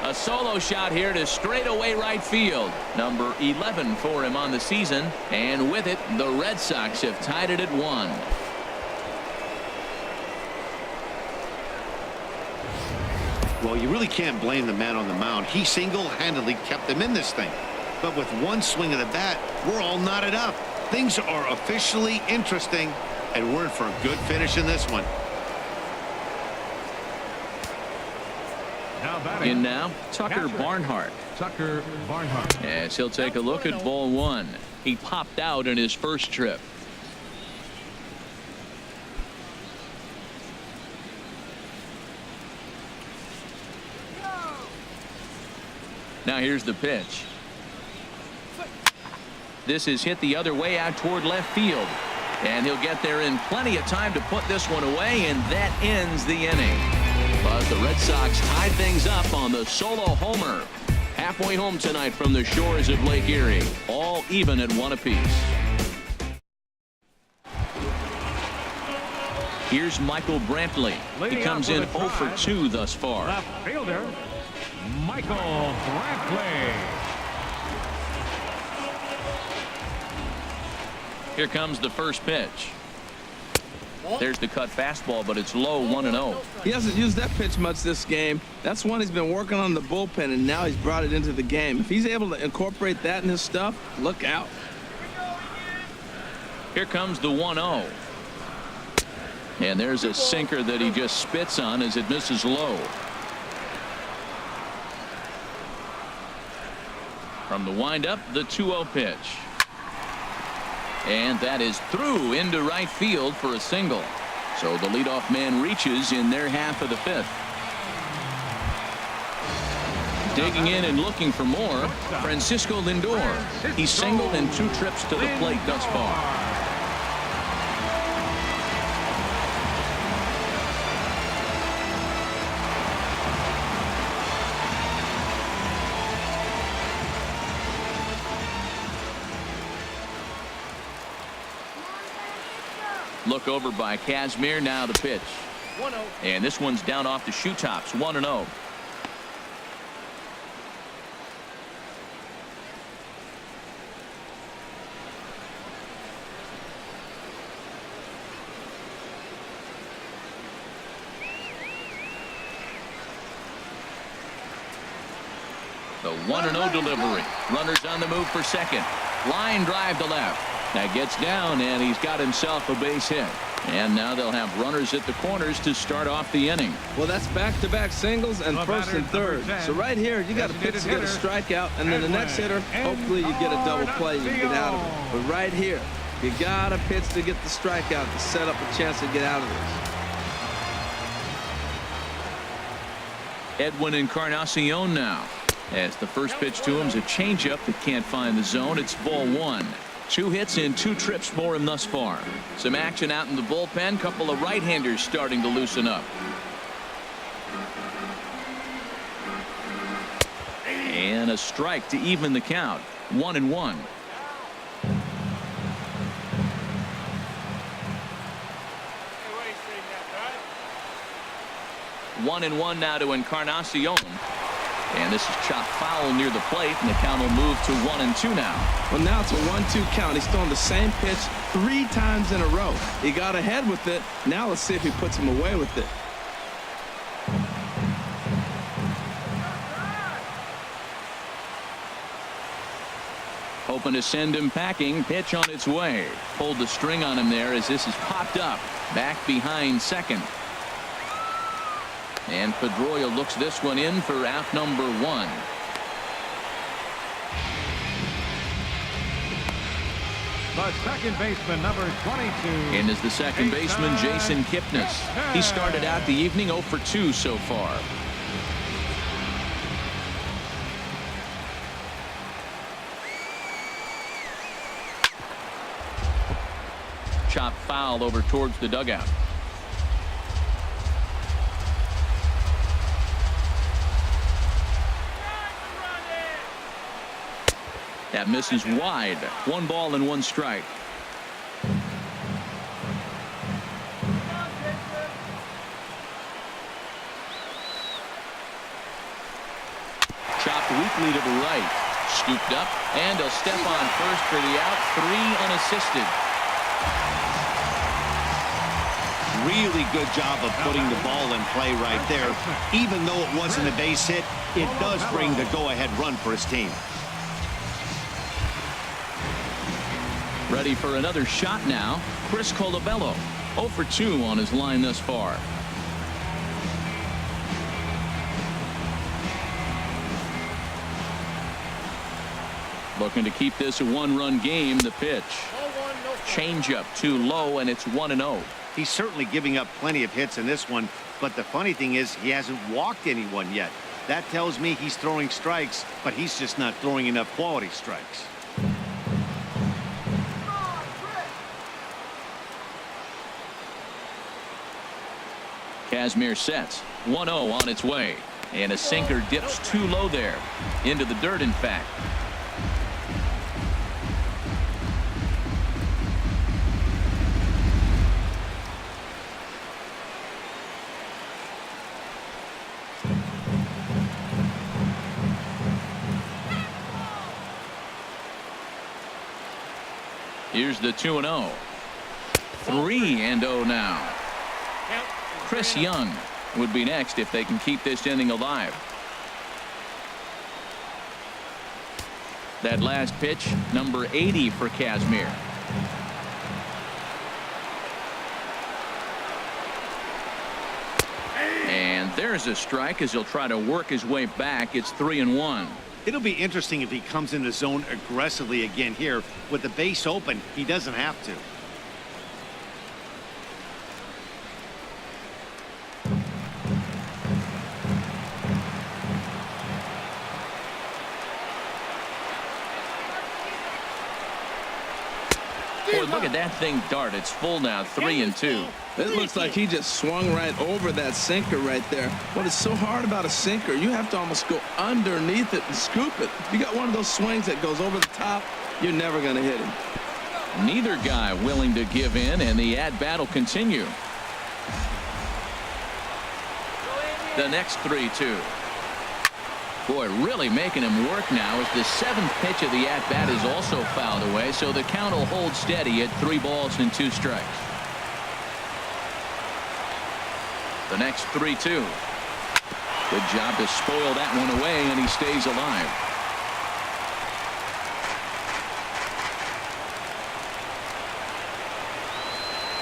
A solo shot here to straightaway right field. Number 11 for him on the season. And with it, the Red Sox have tied it at 1. Well, you really can't blame the man on the mound. He single-handedly kept them in this thing. But with one swing of the bat, we're all knotted up. Things are officially interesting, and we're in for a good finish in this one. Now batting. In now, Tucker Barnhart. Tucker Barnhart. As he'll take a look at ball 1. He popped out in his first trip. Now here's the pitch. This is hit the other way out toward left field. And he'll get there in plenty of time to put this one away, and that ends the inning. But the Red Sox tied things up on the solo homer. Halfway home tonight from the shores of Lake Erie. All even at 1 apiece. Here's Michael Brantley. He comes in 0 for 2 thus far. Left fielder, Michael Brantley. Here comes the first pitch. There's the cut fastball, but it's low, 1-0. He hasn't used that pitch much this game. That's one he's been working on the bullpen, and now he's brought it into the game. If he's able to incorporate that in his stuff, look out. Here comes the 1-0. And there's a sinker that he just spits on as it misses low. From the windup, the 2-0 pitch. And that is through into right field for a single. So the leadoff man reaches in their half of the 5th. Digging in and looking for more, Francisco Lindor. He's singled in 2 trips to the plate thus far. Look over by Casimir. Now the pitch. 1-0. And this one's down off the shoe tops. 1-0. The 1-0 delivery. Runners on the move for second. Line drive to left. That gets down, and he's got himself a base hit. And now they'll have runners at the corners to start off the inning. Well, that's back-to-back singles and first and third. So right here, you got a pitch to get a strikeout, and then the next hitter, hopefully you get a double play and you get out of it. But right here, you got a pitch to get the strikeout to set up a chance to get out of this. Edwin Encarnacion now. As the first pitch to him is a changeup that can't find the zone. It's ball 1. 2 hits in 2 trips for him thus far. Some action out in the bullpen. Couple of right-handers starting to loosen up. And a strike to even the count. 1-1. 1-1 now to Encarnacion. And this is chopped foul near the plate, and the count will move to 1-2 now. Well, now it's a 1-2 count. He's throwing the same pitch 3 times in a row. He got ahead with it. Now let's see if he puts him away with it. Hoping to send him packing. Pitch on its way. Pulled the string on him there as this is popped up. Back behind second. And Pedroia looks this one in for out number 1. The second baseman, number 22. And is the second baseman, Jason Kipnis. He started out the evening 0 for 2 so far. Chop foul over towards the dugout. That misses wide. 1 ball and 1 strike. Chopped weakly to the right. Scooped up and a step on first for the out. 3 unassisted. Really good job of putting the ball in play right there. Even though it wasn't a base hit, it does bring the go-ahead run for his team. Ready for another shot now. Chris Colabello 0 for 2 on his line thus far. Looking to keep this a 1-run game. The pitch. Changeup too low, and it's 1-0. He's certainly giving up plenty of hits in this one, but the funny thing is he hasn't walked anyone yet. That tells me he's throwing strikes, but he's just not throwing enough quality strikes. Kazmir sets. 1-0 on its way. And a sinker dips too low there. Into the dirt, in fact. Here's the 2-0. 3-0 now. Chris Young would be next if they can keep this inning alive. That last pitch, number 80 for Kazmir. And there's a strike as he'll try to work his way back. It's 3-1. It'll be interesting if he comes in the zone aggressively again here. With the base open, he doesn't have to. Boy, look at that thing dart. It's full now, 3-2. It looks like he just swung right over that sinker right there. What is so hard about a sinker, you have to almost go underneath it and scoop it. If you got one of those swings that goes over the top, you're never going to hit him. Neither guy willing to give in, and the at-bat will continue. The next 3-2. Boy, really making him work now as the 7th pitch of the at-bat is also fouled away, so the count will hold steady at 3 balls and 2 strikes. The next 3-2. Good job to spoil that one away, and he stays alive.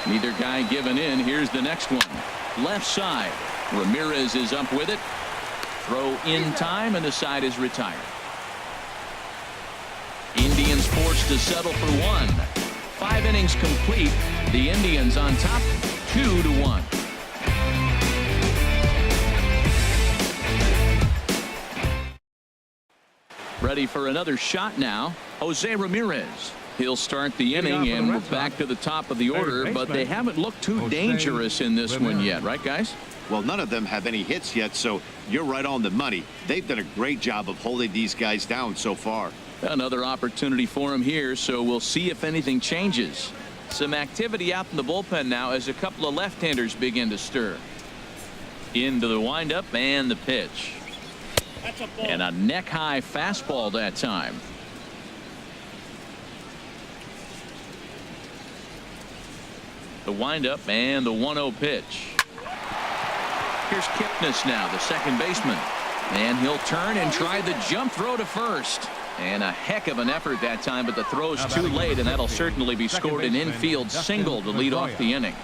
Neither guy giving in. Here's the next one. Left side. Ramirez is up with it. Throw in time, and the side is retired. Indians forced to settle for 1. 5 innings complete. The Indians on top, 2-1. Ready for another shot now. Jose Ramirez. He'll start the inning, and we're back to the top of the order, but they haven't looked too dangerous in this one yet, right, guys? Well, none of them have any hits yet, so you're right on the money. They've done a great job of holding these guys down so far. Another opportunity for him here, so we'll see if anything changes. Some activity out in the bullpen now as a couple of left-handers begin to stir. Into the windup and the pitch. That's a ball. And a neck-high fastball that time. The windup and the 1-0 pitch. Here's Kipnis now, the second baseman. And he'll turn and try the jump throw to first. And a heck of an effort that time, but the throw's too late, and that'll certainly be scored an infield single to lead off the inning.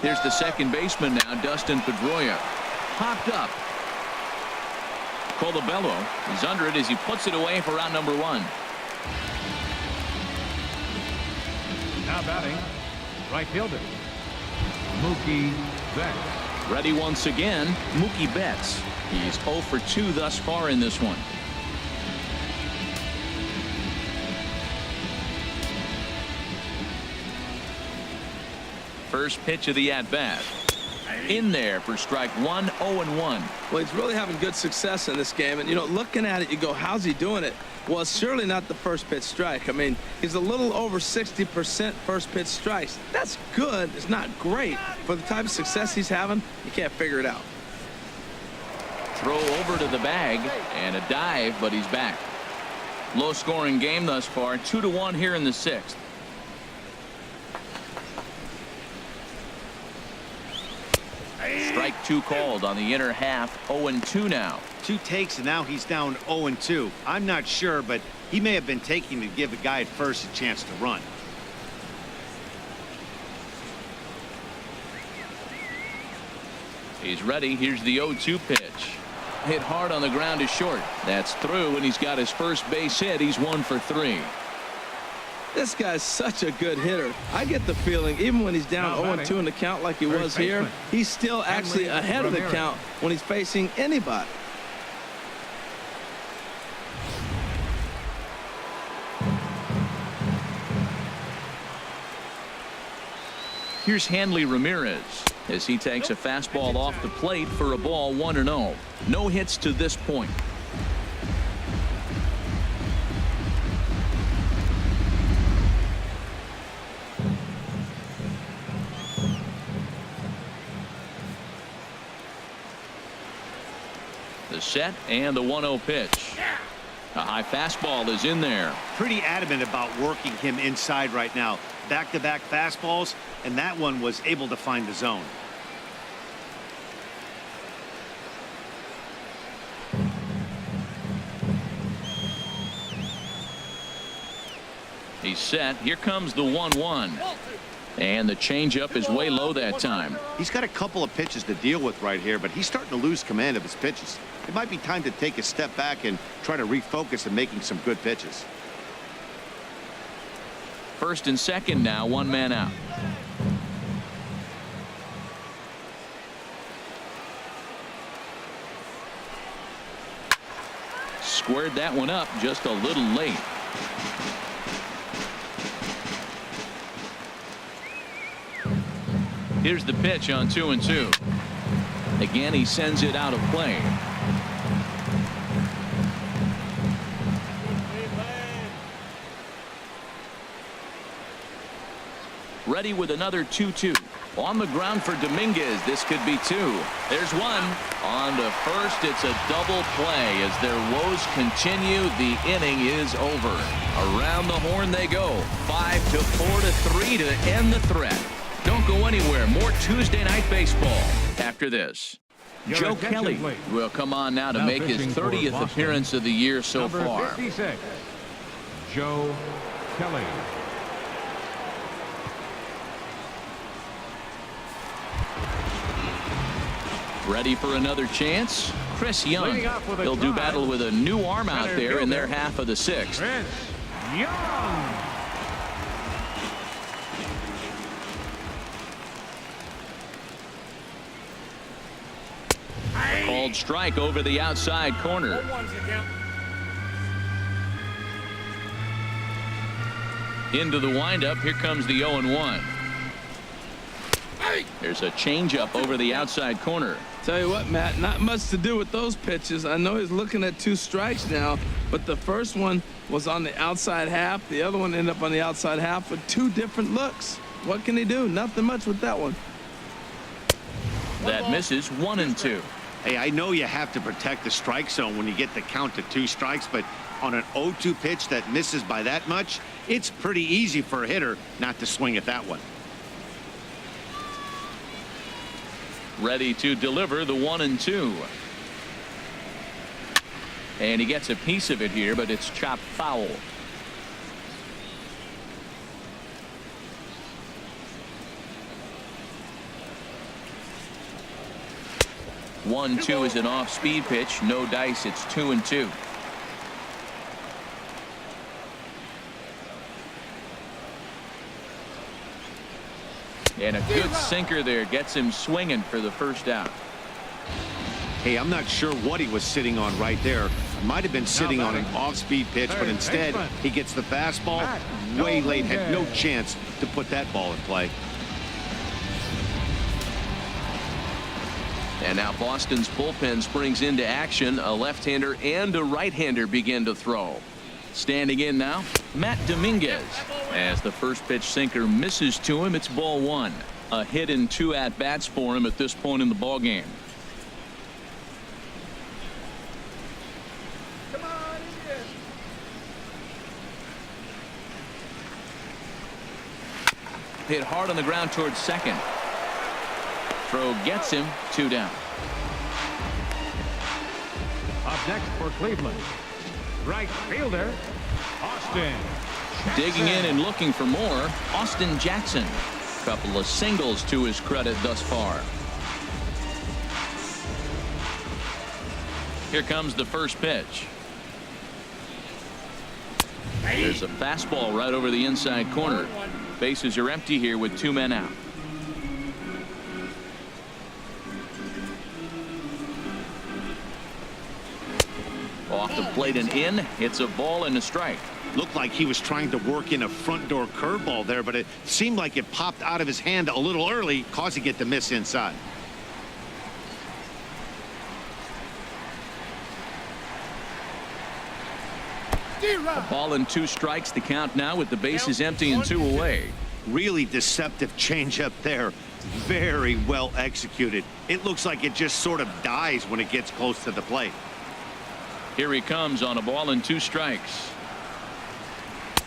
Here's the second baseman now, Dustin Pedroia. Popped up. Colabello is under it as he puts it away for out number 1. Now batting, right fielder, Mookie Betts. Ready once again, Mookie Betts. He's 0 for 2 thus far in this one. First pitch of the at-bat. In there for strike 1, 0-1. Well, he's really having good success in this game. And, you know, looking at it, you go, how's he doing it? Well, it's surely not the first pitch strike. I mean, he's a little over 60% first pitch strikes. That's good. It's not great. For the type of success he's having, you can't figure it out. Throw over to the bag and a dive, but he's back. Low scoring game thus far, 2-1 here in the 6th. Strike 2 called on the inner half. 0-2 now. 2 takes, and now he's down 0-2. I'm not sure, but he may have been taking to give the guy at first a chance to run. He's ready. Here's the 0-2 pitch. Hit hard on the ground to short. That's through, and he's got his first base hit. He's 1 for 3. This guy's such a good hitter. I get the feeling even when he's down 0-2 in the count like he was here, he's still actually ahead of the count when he's facing anybody. Here's Hanley Ramirez as he takes a fastball off the plate for a ball, 1-0. No hits to this point. The set and the 1-0 pitch. A high fastball is in there. Pretty adamant about working him inside right now. Back-to-back fastballs, and that one was able to find the zone. He's set. Here comes the 1-1. And the changeup is way low that time. He's got a couple of pitches to deal with right here, but he's starting to lose command of his pitches. It might be time to take a step back and try to refocus on making some good pitches. First and second now, 1 man out. Squared that one up just a little late. Here's the pitch on 2-2. Again, he sends it out of play. Ready with another 2-2. On the ground for Dominguez. This could be 2. There's 1. On to first. It's a double play as their woes continue. The inning is over. Around the horn they go. 5-4-3 to end the threat. Don't go anywhere. More Tuesday Night Baseball after this. Joe Kelly will come on now to make his 30th appearance of the year so far. 56, Joe Kelly. Ready for another chance? Chris Young. He'll do battle with a new arm out there in their half of the 6th. Chris Young. Called strike over the outside corner. Into the windup. Here comes the 0-1. There's a changeup over the outside corner. Tell you what, Matt, not much to do with those pitches. I know he's looking at 2 strikes now, but the first one was on the outside half. The other one ended up on the outside half with 2 different looks. What can he do? Nothing much with that one. That misses 1-2. Hey, I know you have to protect the strike zone when you get the count to 2 strikes, but on an 0-2 pitch that misses by that much, it's pretty easy for a hitter not to swing at that one. Ready to deliver the 1-2. And he gets a piece of it here, but it's chopped foul. One, 2 is an off-speed pitch. No dice. It's 2-2. And a good sinker there gets him swinging for the first out. Hey, I'm not sure what he was sitting on right there. Might have been sitting on an off-speed pitch, but instead he gets the fastball way late. Had no chance to put that ball in play. And now Boston's bullpen springs into action. A left-hander and a right-hander begin to throw. Standing in now, Matt Dominguez. As the first pitch sinker misses to him, it's ball 1. A hit in 2 at-bats for him at this point in the ball game. Come on, Indians. Hit hard on the ground towards second. Throw gets him. 2 down. Up next for Cleveland, right fielder, Austin Jackson. Digging in and looking for more, Austin Jackson. Couple of singles to his credit thus far. Here comes the first pitch. There's a fastball right over the inside corner. Bases are empty here with 2 men out. Off the plate and in. It's a ball and a strike. Looked like he was trying to work in a front door curveball there, but it seemed like it popped out of his hand a little early, causing it to miss inside. A ball and 2 strikes. The count now with the bases empty and 2 away. Really deceptive changeup there. Very well executed. It looks like it just sort of dies when it gets close to the plate. Here he comes on a ball and 2 strikes.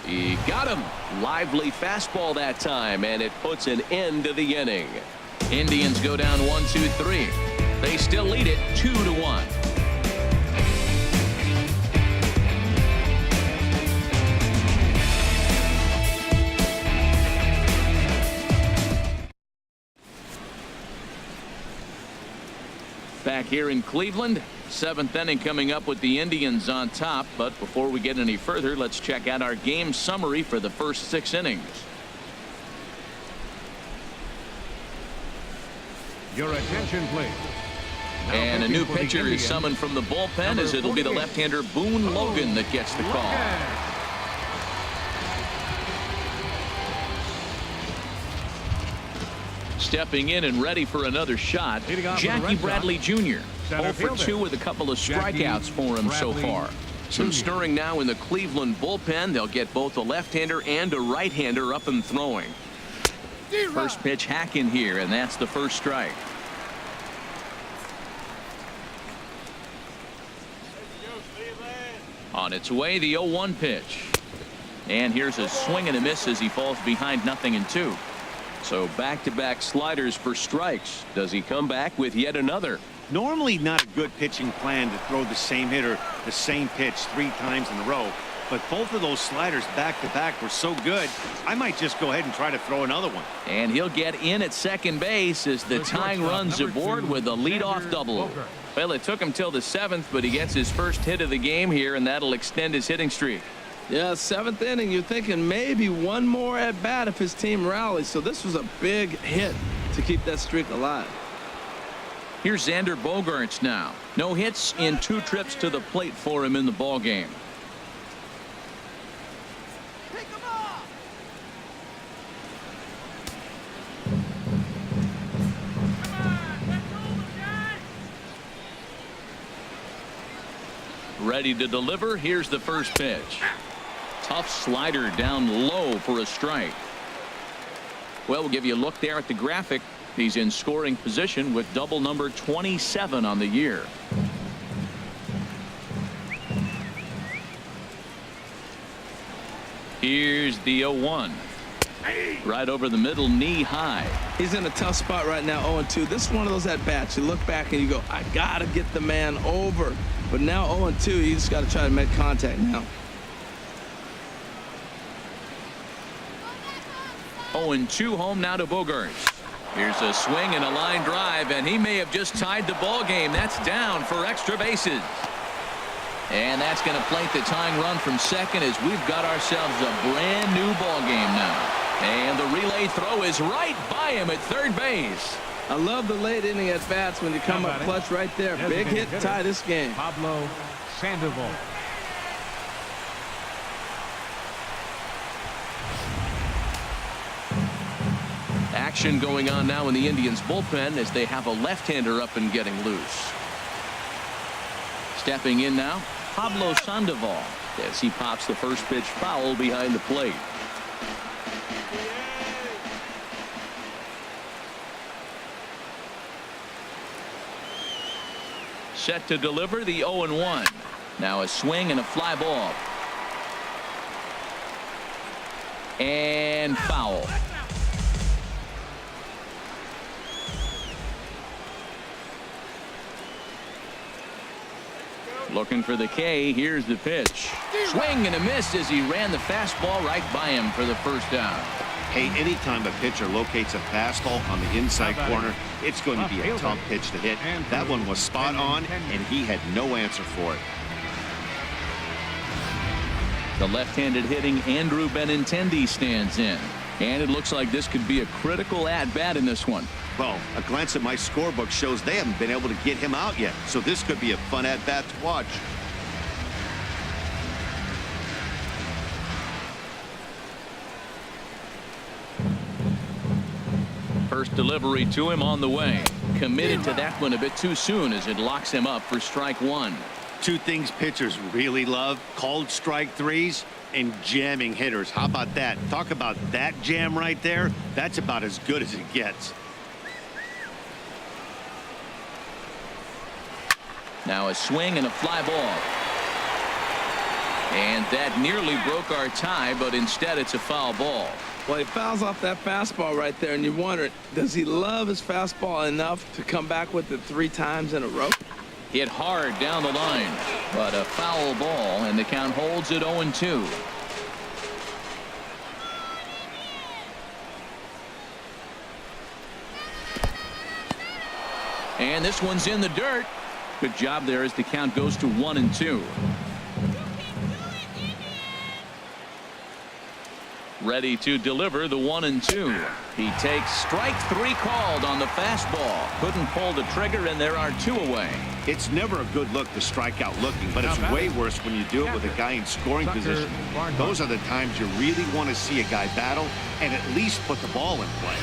He got him. Lively fastball that time, and it puts an end to the inning. Indians go down 1-2-3. They still lead it 2-1. Back here in Cleveland, 7th inning coming up with the Indians on top. But before we get any further, let's check out our game summary for the first 6 innings. Your attention, please. Now And a pitching new for the pitcher is Indians, summoned from the bullpen, number as it'll be the 48. left-hander Boone Logan that gets the call. Logan. Stepping in and ready for another shot, Leading off for the Jackie Red Bradley Jr. Center 0 for 2 fielder, with a couple of Jackie strikeouts for him so Bradley far. Some Jr. stirring now in the Cleveland bullpen. They'll get both a left-hander and a right-hander up and throwing. First pitch hack in here, and that's the first strike. On its way, the 0-1 pitch. And here's a swing and a miss as he falls behind 0-2. So back-to-back sliders for strikes. Does he come back with yet another? Normally not a good pitching plan to throw the same hitter the same pitch 3 times in a row, but both of those sliders back-to-back were so good, I might just go ahead and try to throw another one. And he'll get in at second base as the tying runs aboard with a leadoff double. Well, it took him till the 7th, but he gets his first hit of the game here, and that'll extend his hitting streak. Yeah, 7th inning, you're thinking maybe one more at bat if his team rallies. So this was a big hit to keep that streak alive. Here's Xander Bogaerts now. No hits in 2 trips to the plate for him in the ball game. Ready to deliver. Here's the first pitch. Tough slider down low for a strike. Well, we'll give you a look there at the graphic. He's in scoring position with double number 27 on the year. Here's the 0-1. Right over the middle, knee high. He's in a tough spot right now, 0-2. This is one of those at-bats. You look back and you go, I got to get the man over. But now 0-2, you just got to try to make contact now. 0-2 home now to Bogaerts. Here's a swing and a line drive, and he may have just tied the ball game. That's down for extra bases. And that's going to plate the tying run from second as we've got ourselves a brand new ball game now. And the relay throw is right by him at third base. I love the late inning at bats when you come up clutch right there. Big hit, tie this game. Pablo Sandoval. Action going on now in the Indians bullpen as they have a left-hander up and getting loose. Stepping in now, Pablo Sandoval as he pops the first pitch foul behind the plate. Set to deliver the 0-1. Now a swing and a fly ball. And foul. Looking for the K. Here's the pitch. Swing and a miss as he ran the fastball right by him for the first down. Hey, anytime a pitcher locates a fastball on the inside corner, it's going to be a tough pitch to hit. That one was spot on, and he had no answer for it. The left-handed hitting Andrew Benintendi stands in. And it looks like this could be a critical at-bat in this one. Well, a glance at my scorebook shows they haven't been able to get him out yet, so this could be a fun at-bat to watch. First delivery to him on the way. Committed to that one a bit too soon as it locks him up for strike one. Two things pitchers really love: called strike threes and jamming hitters. How about that? Talk about that jam right there. That's about as good as it gets. Now a swing and a fly ball. And that nearly broke our tie, but instead it's a foul ball. Well, he fouls off that fastball right there, and you wonder, does he love his fastball enough to come back with it 3 times in a row? Hit hard down the line, but a foul ball, and the count holds at 0-2. And this one's in the dirt. Good job there as the count goes to 1-2. Ready to deliver the 1-2. He takes strike 3 called on the fastball. Couldn't pull the trigger, and there are 2 away. It's never a good look to strike out looking, but it's way worse when you do it with a guy in scoring position. Those are the times you really want to see a guy battle and at least put the ball in play.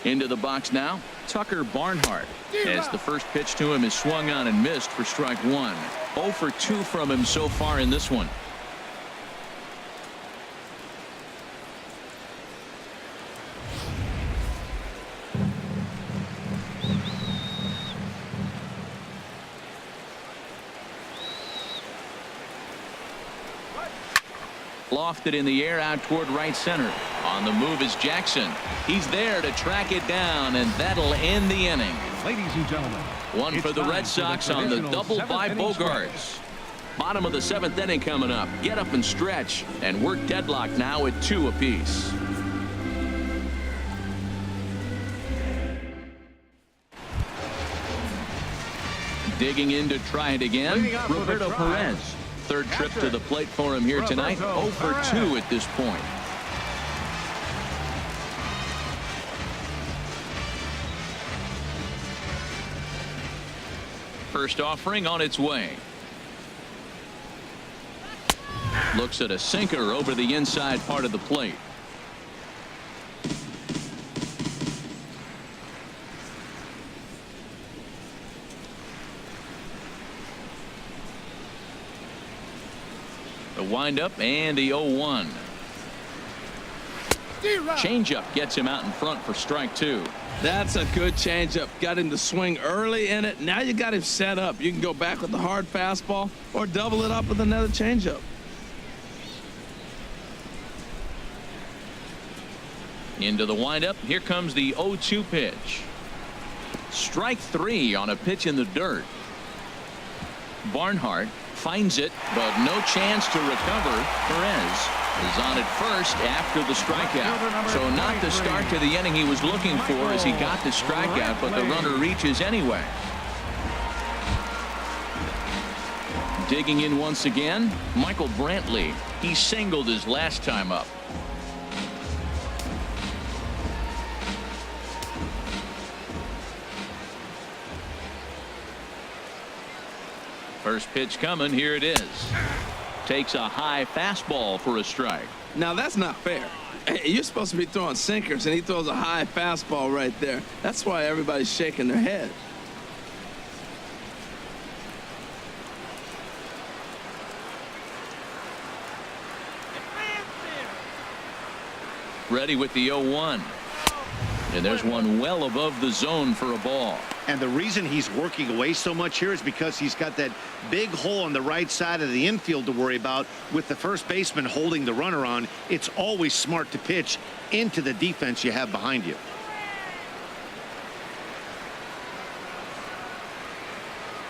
Into the box now, Tucker Barnhart, as the first pitch to him is swung on and missed for strike 1. 0 for 2 from him so far in this one. Lofted in the air out toward right center. On the move is Jackson. He's there to track it down, and that'll end the inning. Ladies and gentlemen, One for the Red Sox on the double by Bogaerts. Bottom of the 7th inning coming up. Get up and stretch, and we're deadlocked now at 2 apiece. Digging in to try it again, Roberto Perez. Third trip to the plate for him here tonight. 0 for 2 at this point. First offering on its way. Looks at a sinker over the inside part of the plate. windup and the 0-1. Changeup gets him out in front for strike 2. That's a good changeup. Got him to swing early in it. Now you got him set up. You can go back with the hard fastball or double it up with another changeup. Into the windup. Here comes the 0-2 pitch. Strike 3 on a pitch in the dirt. Barnhart finds it, but no chance to recover. Perez is on at first after the strikeout. So not the start to the inning he was looking for as he got the strikeout, but the runner reaches anyway. Digging in once again, Michael Brantley. He singled his last time up. First pitch coming. Here it is. Takes a high fastball for a strike. Now that's not fair. You're supposed to be throwing sinkers, and he throws a high fastball right there. That's why everybody's shaking their head. Ready with the 0-1. And there's one well above the zone for a ball. And the reason he's working away so much here is because he's got that big hole on the right side of the infield to worry about. With the first baseman holding the runner on, it's always smart to pitch into the defense you have behind you.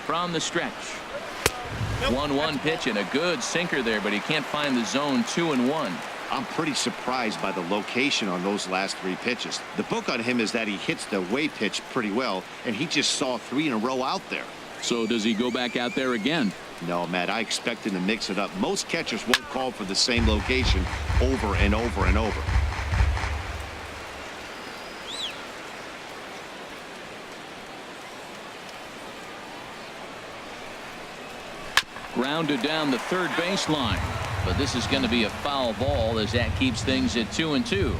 From the stretch. 1-1 pitch and a good sinker there, but he can't find the zone. 2-1. I'm pretty surprised by the location on those last 3 pitches. The book on him is that he hits the away pitch pretty well, and he just saw 3 in a row out there. So does he go back out there again? No, Matt, I expect him to mix it up. Most catchers won't call for the same location over and over and over. Grounded down the third baseline. But this is going to be a foul ball as that keeps things at 2-2.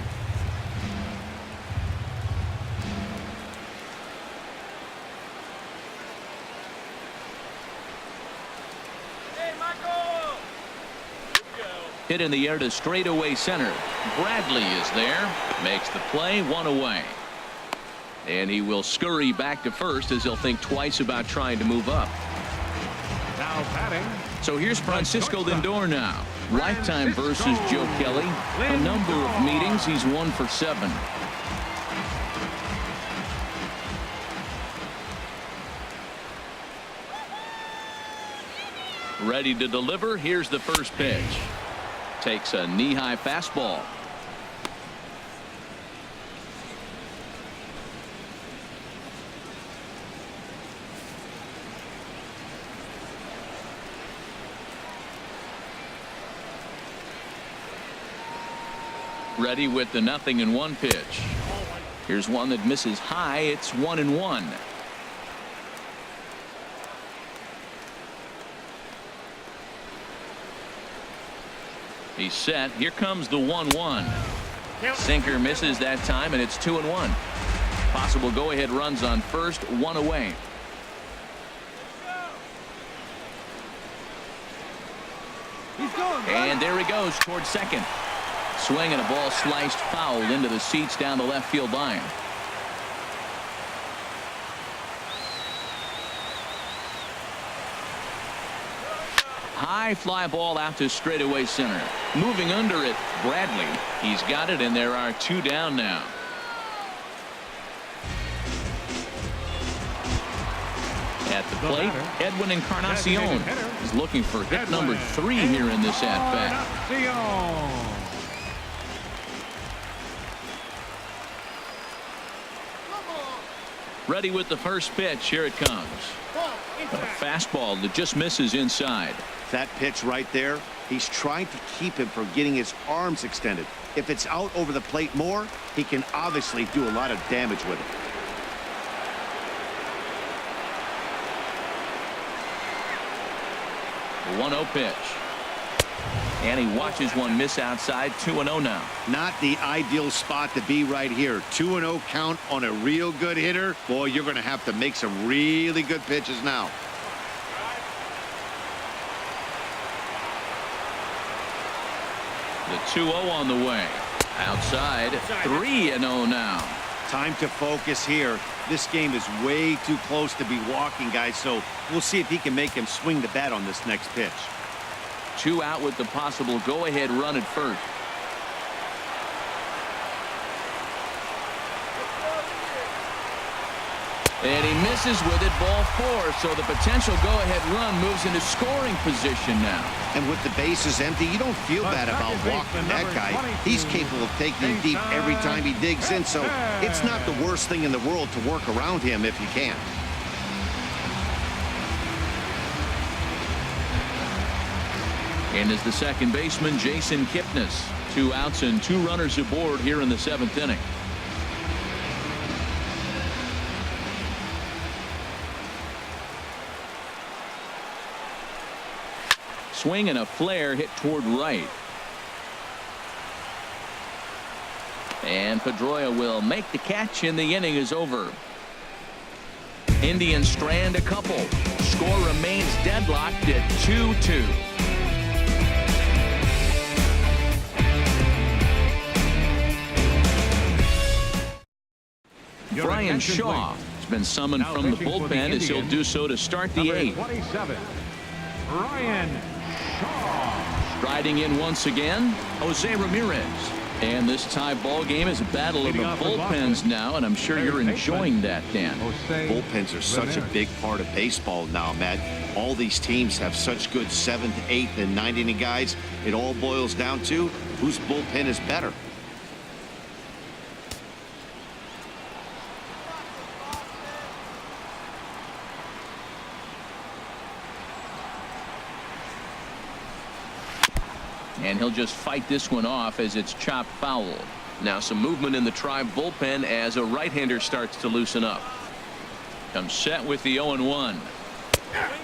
Hey, Michael! Hit in the air to straightaway center. Bradley is there. Makes the play. 1 away. And he will scurry back to first as he'll think twice about trying to move up. Now batting. So here's Francisco Lindor now. Lifetime versus Joe Kelly. A number of meetings. He's 1 for 7. Ready to deliver. Here's the first pitch. Takes a knee-high fastball. Ready with the 0-1 pitch. Here's one that misses high. It's 1-1. He's set. Here comes the 1-1. Sinker misses that time, and it's 2-1. Possible go-ahead runs on first. 1 away. And there he goes towards second. Swing and a ball sliced foul into the seats down the left field line. High fly ball out to straightaway center. Moving under it, Bradley. He's got it, and there are 2 down now. At the plate, Edwin Encarnacion is looking for hit number 3 here in this at-bat. Ready with the first pitch. Here it comes. A fastball that just misses inside. That pitch right there, he's trying to keep him from getting his arms extended. If it's out over the plate more, he can obviously do a lot of damage with it. The 1-0 pitch. And he watches one miss outside. 2-0 now. Not the ideal spot to be right here. 2-0 count on a real good hitter. Boy, you're going to have to make some really good pitches now. 2-0 on the way. Outside, 3-0 now. Time to focus here. This game is way too close to be walking, guys, so we'll see if he can make him swing the bat on this next pitch. 2 out with the possible go-ahead run at first. And he misses with it, ball 4. So the potential go-ahead run moves into scoring position now. And with the bases empty, you don't feel bad about walking that guy. He's capable of taking him deep every time he digs in, so it's not the worst thing in the world to work around him if you can. And is the second baseman, Jason Kipnis. 2 outs and 2 runners aboard here in the 7th inning. Swing and a flare hit toward right. And Pedroia will make the catch, and the inning is over. Indians strand a couple. Score remains deadlocked at 2-2. Brian Shaw has been summoned from the bullpen as he'll do so to start the 8th. 27, Brian Shaw. Striding in once again, Jose Ramirez. And this tie ball game is a battle of the bullpens now, and I'm sure you're enjoying that, Dan. Bullpens are such a big part of baseball now, Matt. All these teams have such good 7th, 8th, and 9th inning guys. It all boils down to whose bullpen is better. And he'll just fight this one off as it's chopped foul. Now some movement in the Tribe bullpen as a right-hander starts to loosen up. Comes set with the 0-1.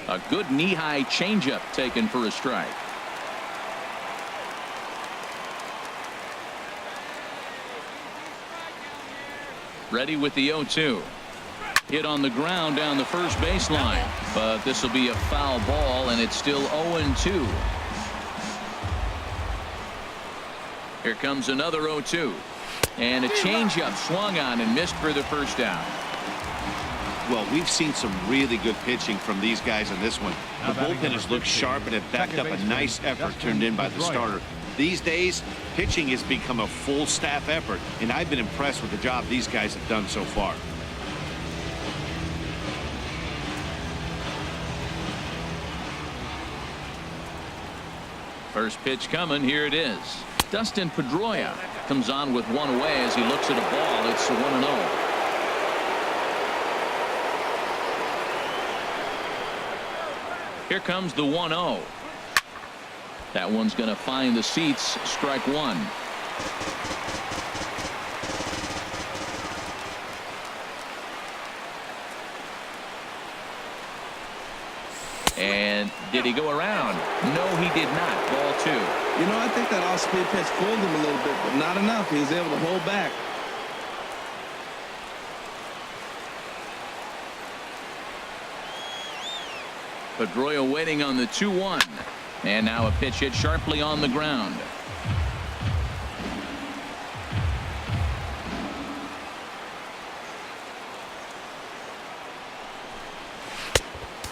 A good knee-high changeup taken for a strike. Ready with the 0-2. Hit on the ground down the first baseline. But this will be a foul ball, and it's still 0-2. Here comes another 0-2. And a changeup swung on and missed for the first down. Well, we've seen some really good pitching from these guys in this one. The bullpen has looked sharp and have backed up a nice effort turned in by the starter. These days, pitching has become a full staff effort, and I've been impressed with the job these guys have done so far. First pitch coming. Here it is. Dustin Pedroia comes on with one away as he looks at a ball. It's 1-0. Here comes the 1-0. That one's going to find the seats. Strike 1. And did he go around? No, he did not. Ball 2. You know, I think that off-speed pitch fooled him a little bit, but not enough. He was able to hold back. Pedroia waiting on the 2-1. And now a pitch hit sharply on the ground.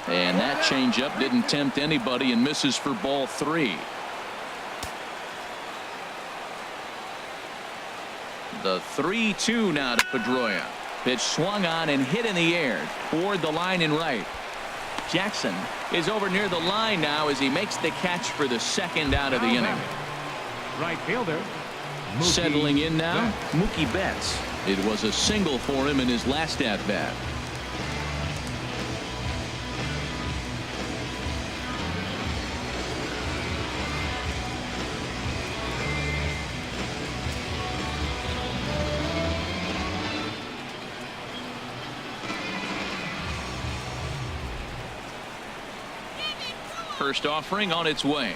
And that changeup didn't tempt anybody and misses for ball 3. The 3-2 now to Pedroia. Pitch swung on and hit in the air toward the line and right. Jackson is over near the line now as he makes the catch for the second out of the inning. Right fielder. Settling in now, Mookie Betts. It was a single for him in his last at-bat. First offering on its way.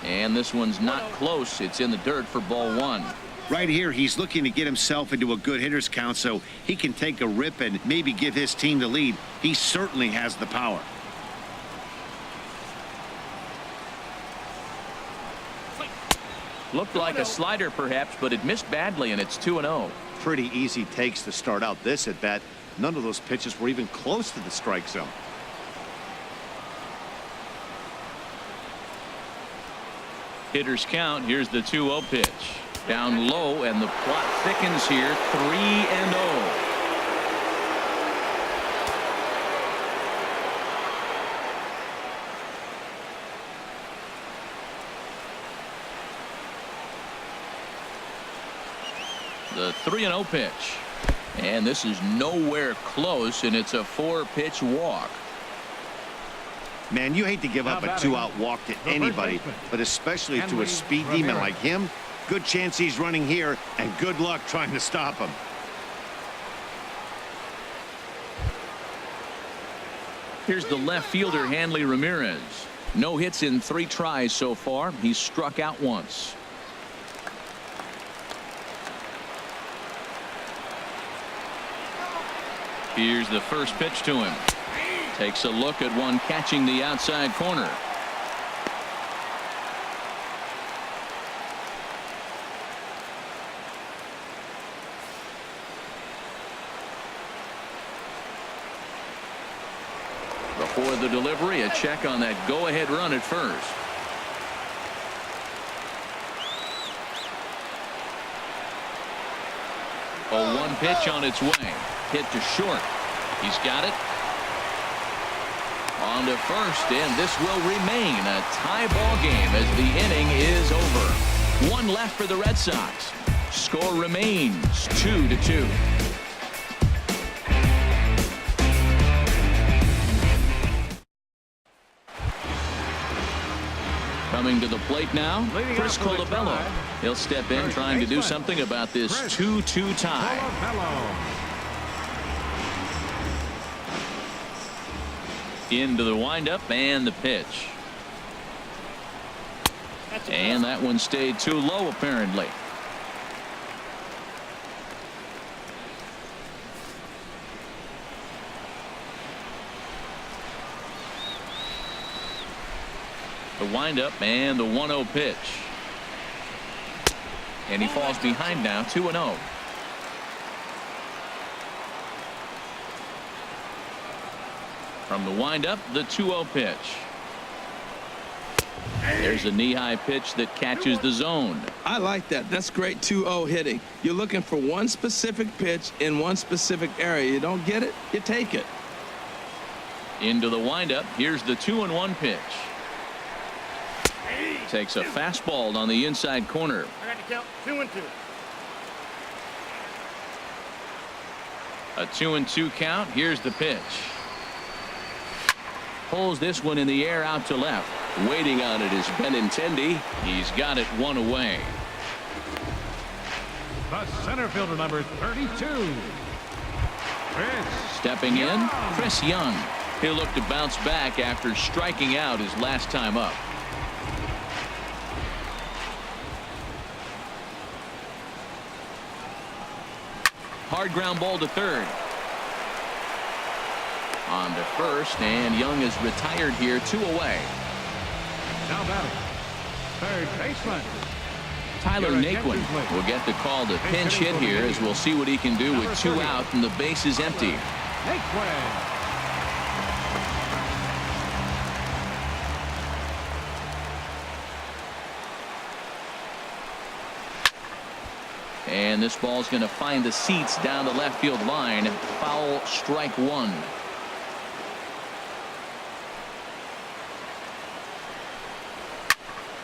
And this one's not close. It's in the dirt for ball 1. Right here, he's looking to get himself into a good hitter's count so he can take a rip and maybe give his team the lead. He certainly has the power. Looked like a slider perhaps, but it missed badly, and it's 2-0. Pretty easy takes to start out this at bat. None of those pitches were even close to the strike zone. Hitters count. Here's the 2-0 pitch. Down low, and the plot thickens here. 3-0. The 3-0 pitch. And this is nowhere close, and it's a 4-pitch walk. Man, you hate to give up a 2-out walk to anybody, but especially to a speed demon like him. Good chance he's running here, and good luck trying to stop him. Here's the left fielder, Hanley Ramirez. No hits in 3 tries so far. He's struck out once. Here's the first pitch to him. Takes a look at one catching the outside corner. Before the delivery, a check on that go-ahead run at first. A 1 pitch on its way. Hit to short. He's got it. On to first, and this will remain a tie ball game as the inning is over. 1 left for the Red Sox. Score remains 2-2. Coming to the plate now, Chris Colabello. He'll step in trying to do something about this 2-2 tie. Into the windup and the pitch. And that one stayed too low apparently. The windup and the 1-0 pitch. And he falls behind now, 2-0. From the windup, the 2-0 pitch. There's a knee-high pitch that catches the zone. I like that. That's great 2-0 hitting. You're looking for one specific pitch in one specific area. You don't get it, you take it. Into the windup. Here's the 2-1 pitch. Takes a fastball on the inside corner. I got to count 2-2. A 2-2 count. Here's the pitch. Pulls this one in the air out to left. Waiting on it is Benintendi. He's got it 1 away. The center fielder, number 32. Chris Stepping in, Young. Chris Young. He'll look to bounce back after striking out his last time up. Hard ground ball to third. On to first, and Young is retired here, 2 away. Now batting, third baseman. Tyler Naquin will get the call to pinch hit here, as we'll see what he can do with 2 out and the base is empty. Naquin. And this ball's going to find the seats down the left field line. Foul, strike 1.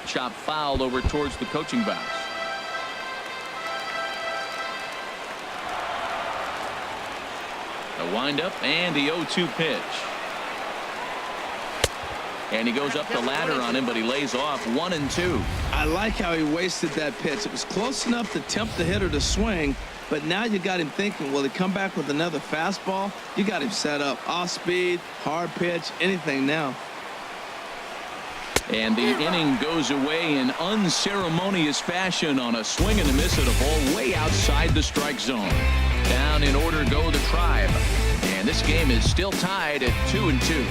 Chop fouled over towards the coaching box. The windup and the 0-2 pitch. And he goes up the ladder on him, but he lays off 1-2. I like how he wasted that pitch. It was close enough to tempt the hitter to swing, but now you got him thinking, will he come back with another fastball? You got him set up. Off speed, hard pitch, anything now. And the inning goes away in unceremonious fashion on a swing and a miss at a ball way outside the strike zone. Down in order go the Tribe. And this game is still tied at 2-2.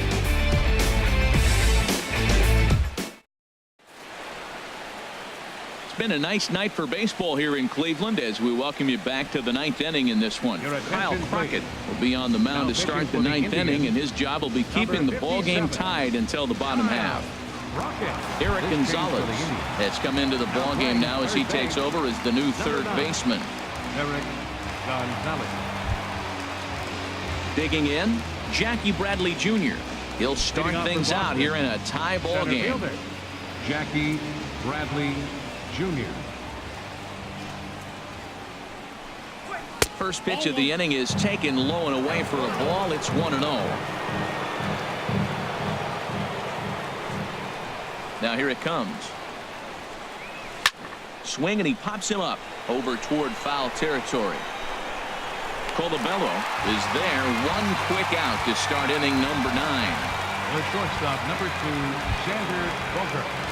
been a nice night for baseball here in Cleveland as we welcome you back to the ninth inning in this one. Kyle Crockett will be on the mound to start the ninth inning, and his job will be keeping the ball game tied until the bottom half. Eric Gonzalez has come into the ball game now as he takes over as the new third baseman. Eric Gonzalez. Digging in, Jackie Bradley Jr. He'll start things out here in a tie ball game. Jackie Bradley Jr. First pitch of the inning is taken low and away for a ball. It's 1-0. Now here it comes. Swing, and he pops him up over toward foul territory. Colabello is there. One quick out to start inning number 9. The shortstop, number 2, Xander Bogaerts.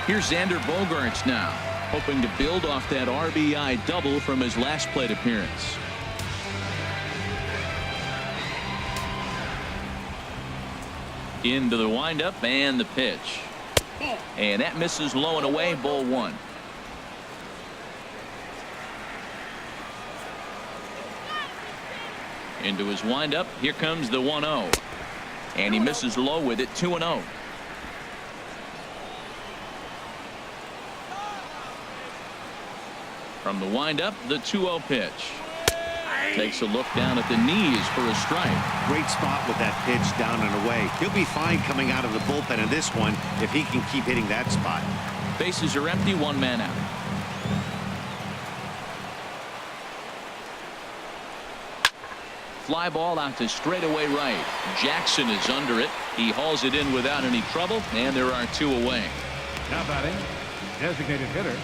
Here's Xander Bogaerts now, hoping to build off that RBI double from his last plate appearance. Into the windup and the pitch. And that misses low and away, ball 1. Into his windup, here comes the 1-0. And he misses low with it, 2-0. From the windup, the 2-0 pitch. Takes a look down at the knees for a strike. Great spot with that pitch down and away. He'll be fine coming out of the bullpen in this one if he can keep hitting that spot. Bases are empty, 1 man out. Fly ball out to straightaway right. Jackson is under it. He hauls it in without any trouble, and there are 2 away. Now batting, designated hitter,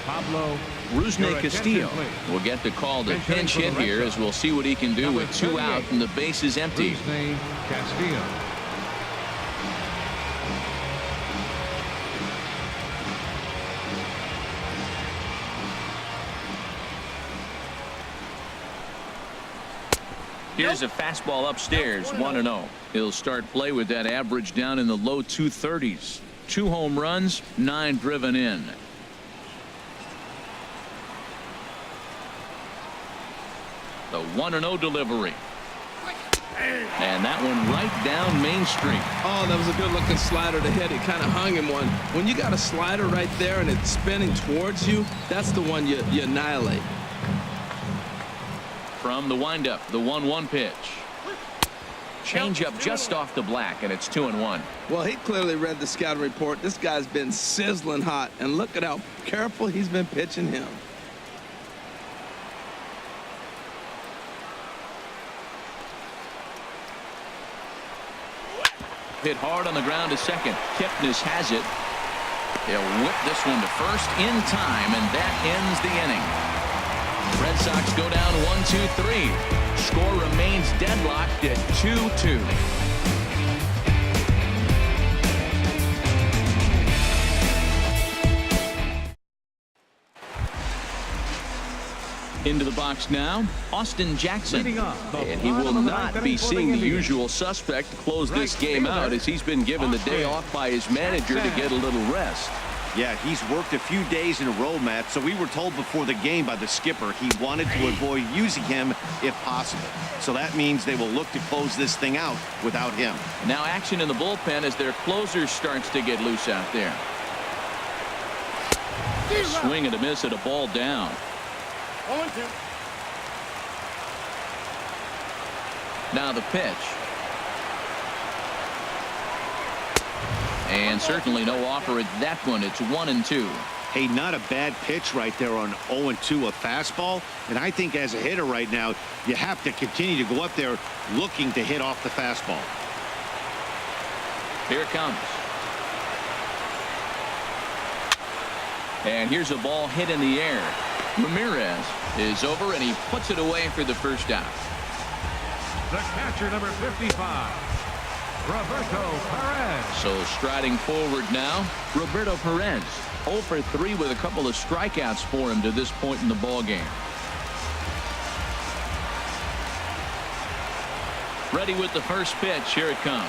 Pablo Rusney Castillo will get the call to pinch hit here, as we'll see what he can do with 2 out and the bases empty. Rusney Castillo. Here's a fastball upstairs, 1-0. He'll start play with that average down in the low 230s. 2 home runs, 9 driven in. The 1-0 delivery. And that one right down Main Street. Oh, that was a good looking slider to hit. It kind of hung him one. When you got a slider right there and it's spinning towards you, that's the one you annihilate. From the windup, the 1-1 pitch. Changeup just off the black, and it's 2-1. Well, he clearly read the scouting report. This guy's been sizzling hot, and look at how careful he's been pitching him. Hit hard on the ground to second. Kipnis has it. He'll whip this one to first in time, and that ends the inning. Red Sox go down 1-2-3. Score remains deadlocked at 2-2. Into the box now, Austin Jackson. And he will not be seeing the usual suspect close this game out, as he's been given the day off by his manager to get a little rest. Yeah, he's worked a few days in a row, Matt, so we were told before the game by the skipper he wanted to avoid using him if possible. So that means they will look to close this thing out without him. Now action in the bullpen as their closer starts to get loose out there. A swing and a miss at a ball down. 0-2. Now the pitch. And certainly no offer at that one. It's 1-2. Hey, not a bad pitch right there on 0-2, a fastball. And I think as a hitter right now, you have to continue to go up there looking to hit off the fastball. Here it comes. And here's a ball hit in the air. Ramirez is over, and he puts it away for the first out. The catcher, number 55. Roberto Perez. So striding forward now, Roberto Perez. 0 for 3 with a couple of strikeouts for him to this point in the ball game. Ready with the first pitch. Here it comes.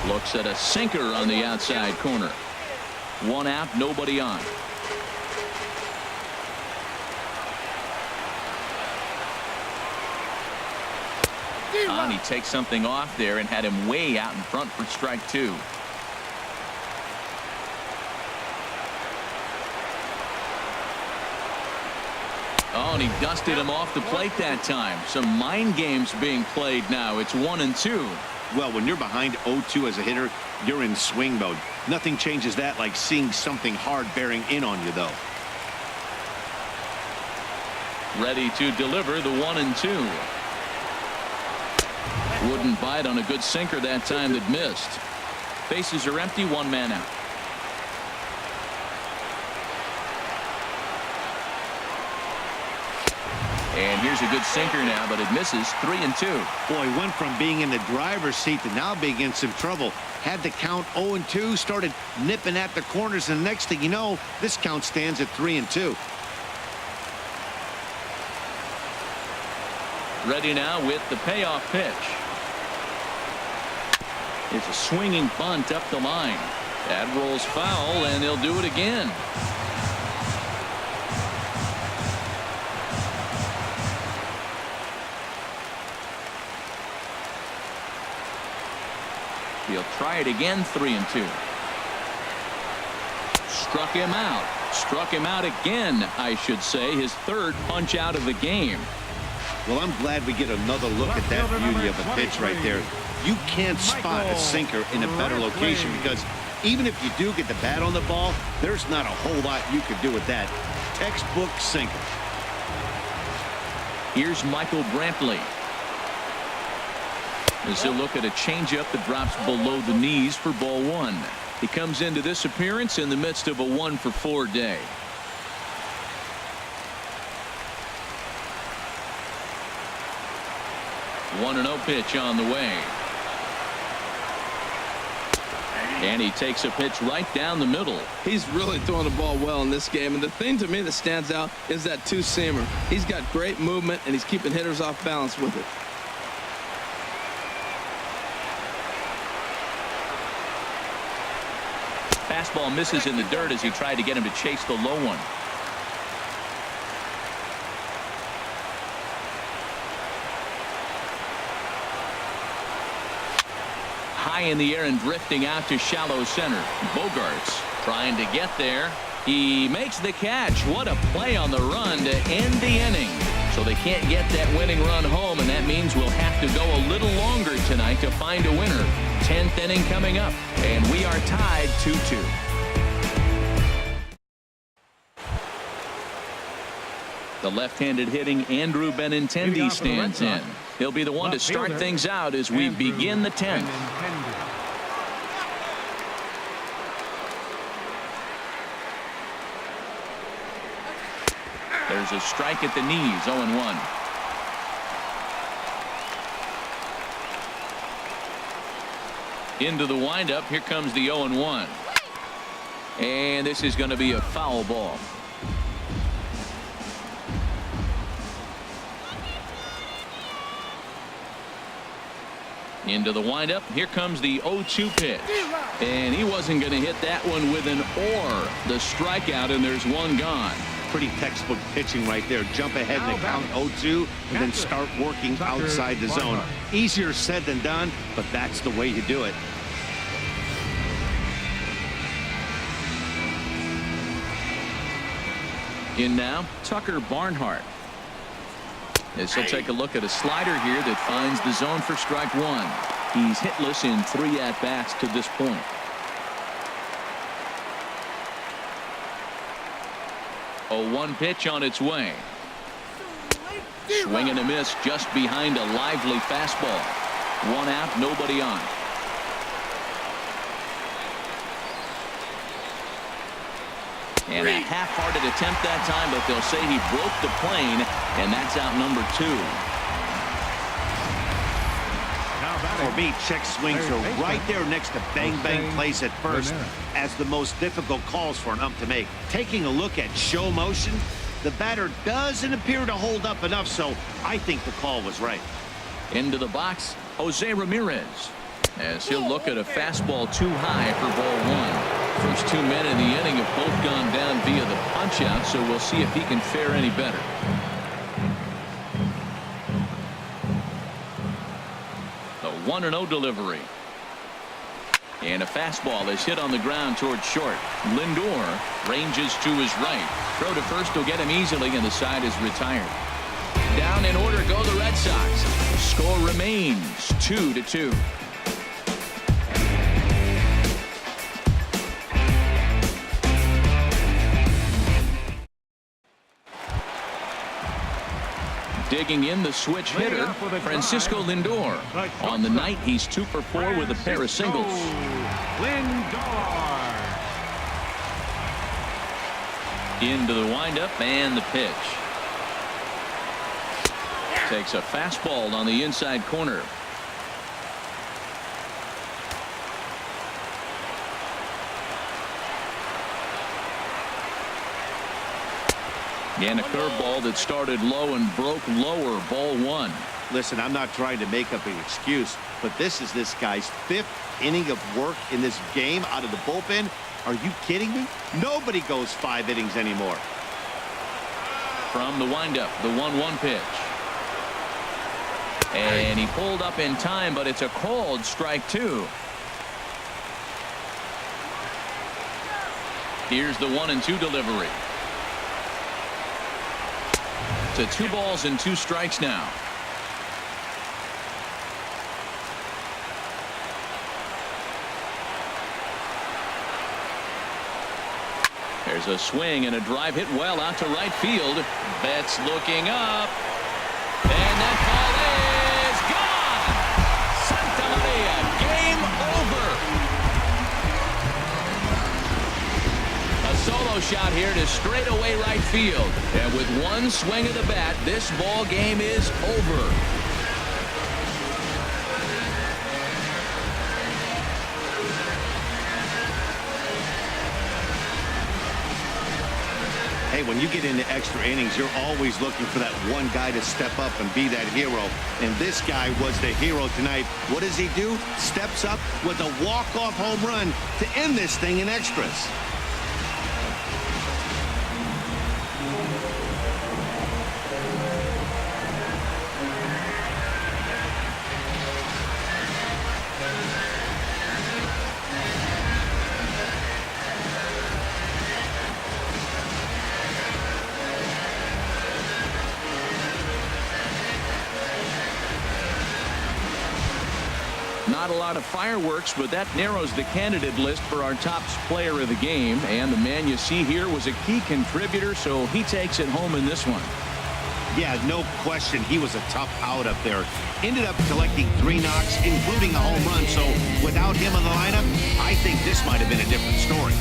Looks at a sinker on the outside corner. 1 out, nobody on. And he takes something off there and had him way out in front for strike 2. Oh, and he dusted him off the plate that time. Some mind games being played now. It's 1-2. Well, when you're behind 0-2 as a hitter, you're in swing mode. Nothing changes that like seeing something hard bearing in on you, though. Ready to deliver the 1-2. Wouldn't bite on a good sinker that time that missed. Bases are empty, 1 man out. And here's a good sinker now, but it misses. 3-2. Boy, went from being in the driver's seat to now being in some trouble. Had the count 0-2, started nipping at the corners, and the next thing you know, this count stands at 3-2. Ready now with the payoff pitch. It's a swinging bunt up the line. That rolls foul, and they'll do it again. He'll try it again. 3-2. Struck him out. Struck him out again, I should say. His 3rd punch out of the game. Well, I'm glad we get another look at that beauty of a pitch right there. You can't spot a sinker in a better location because even if you do get the bat on the ball, there's not a whole lot you could do with that. Textbook sinker. Here's Michael Brantley. As he'll look at a changeup that drops below the knees for ball 1. He comes into this appearance in the midst of a 1-for-4 day. One 1-0 pitch on the way. And he takes a pitch right down the middle. He's really throwing the ball well in this game. And the thing to me that stands out is that 2-seamer. He's got great movement, and he's keeping hitters off balance with it. Fastball misses in the dirt as he tried to get him to chase the low one. High in the air and drifting out to shallow center. Bogarts trying to get there. He makes the catch. What a play on the run to end the inning. So they can't get that winning run home, and that means we'll have to go a little longer tonight to find a winner. 10th inning coming up, and we are tied 2-2. The left-handed hitting Andrew Benintendi stands in. He'll be the one to start things out as we begin the 10th. There's a strike at the knees. 0-1. Into the windup. Here comes the 0-1. And this is going to be a foul ball. Into the windup. Here comes the 0-2 pitch. And he wasn't going to hit that one with an or. The strikeout, and there's one gone. Pretty textbook pitching right there. Jump ahead in the count 0-2 and then start working outside the zone. Easier said than done, but that's the way you do it. In now, Tucker Barnhart. As he'll take a look at a slider here that finds the zone for strike 1. He's hitless in 3 at-bats to this point. A 1 pitch on its way. Swing and a miss just behind a lively fastball. 1 out, nobody on. And a half-hearted attempt that time, but they'll say he broke the plane, and that's out number 2. For me, check swings are right there next to bang-bang plays at first as the most difficult calls for an ump to make. Taking a look at show motion, the batter doesn't appear to hold up enough, so I think the call was right. Into the box, Jose Ramirez, as he'll look at a fastball too high for ball 1. First 2 men in the inning have both gone down via the punch out, so we'll see if he can fare any better. The 1-0 delivery. And a fastball is hit on the ground towards short. Lindor ranges to his right. Throw to first will get him easily, and the side is retired. Down in order go the Red Sox. Score remains 2-2. Digging in the switch hitter, Francisco Lindor. On the night, he's 2 for 4 with a pair of singles. Lindor. Into the windup and the pitch. Takes a fastball on the inside corner. And a curveball that started low and broke lower. Ball 1. Listen, I'm not trying to make up an excuse, but this is this guy's 5th inning of work in this game out of the bullpen. Are you kidding me? Nobody goes 5 innings anymore. From the windup, the 1-1 pitch. And he pulled up in time, but it's a called strike 2. Here's the 1-2 delivery. To 2 balls and 2 strikes now. There's a swing and a drive hit well out to right field. Betts looking up. And that ball is gone. Santa Maria, game over. A solo shot here to straightaway right field. And with one swing of the bat, this ball game is over. Hey, when you get into extra innings, you're always looking for that one guy to step up and be that hero. And this guy was the hero tonight. What does he do? Steps up with a walk-off home run to end this thing in extras. Not a lot of fireworks, but that narrows the candidate list for our top player of the game. And the man you see here was a key contributor, so he takes it home in this one. Yeah, no question. He was a tough out up there. Ended up collecting 3 knocks, including a home run. So without him in the lineup, I think this might have been a different story.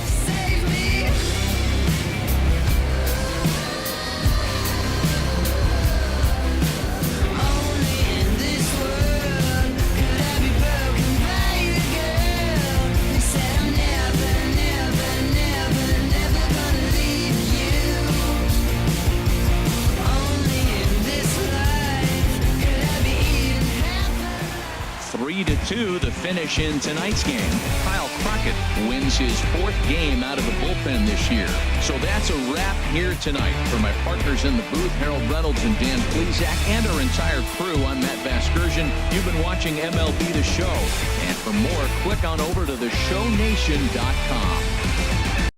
The finish in tonight's game. Kyle Crockett wins his 4th game out of the bullpen this year. So that's a wrap here tonight. For my partners in the booth, Harold Reynolds and Dan Plesac, and our entire crew, I'm Matt Vasgersian. You've been watching MLB The Show. And for more, click on over to theshownation.com.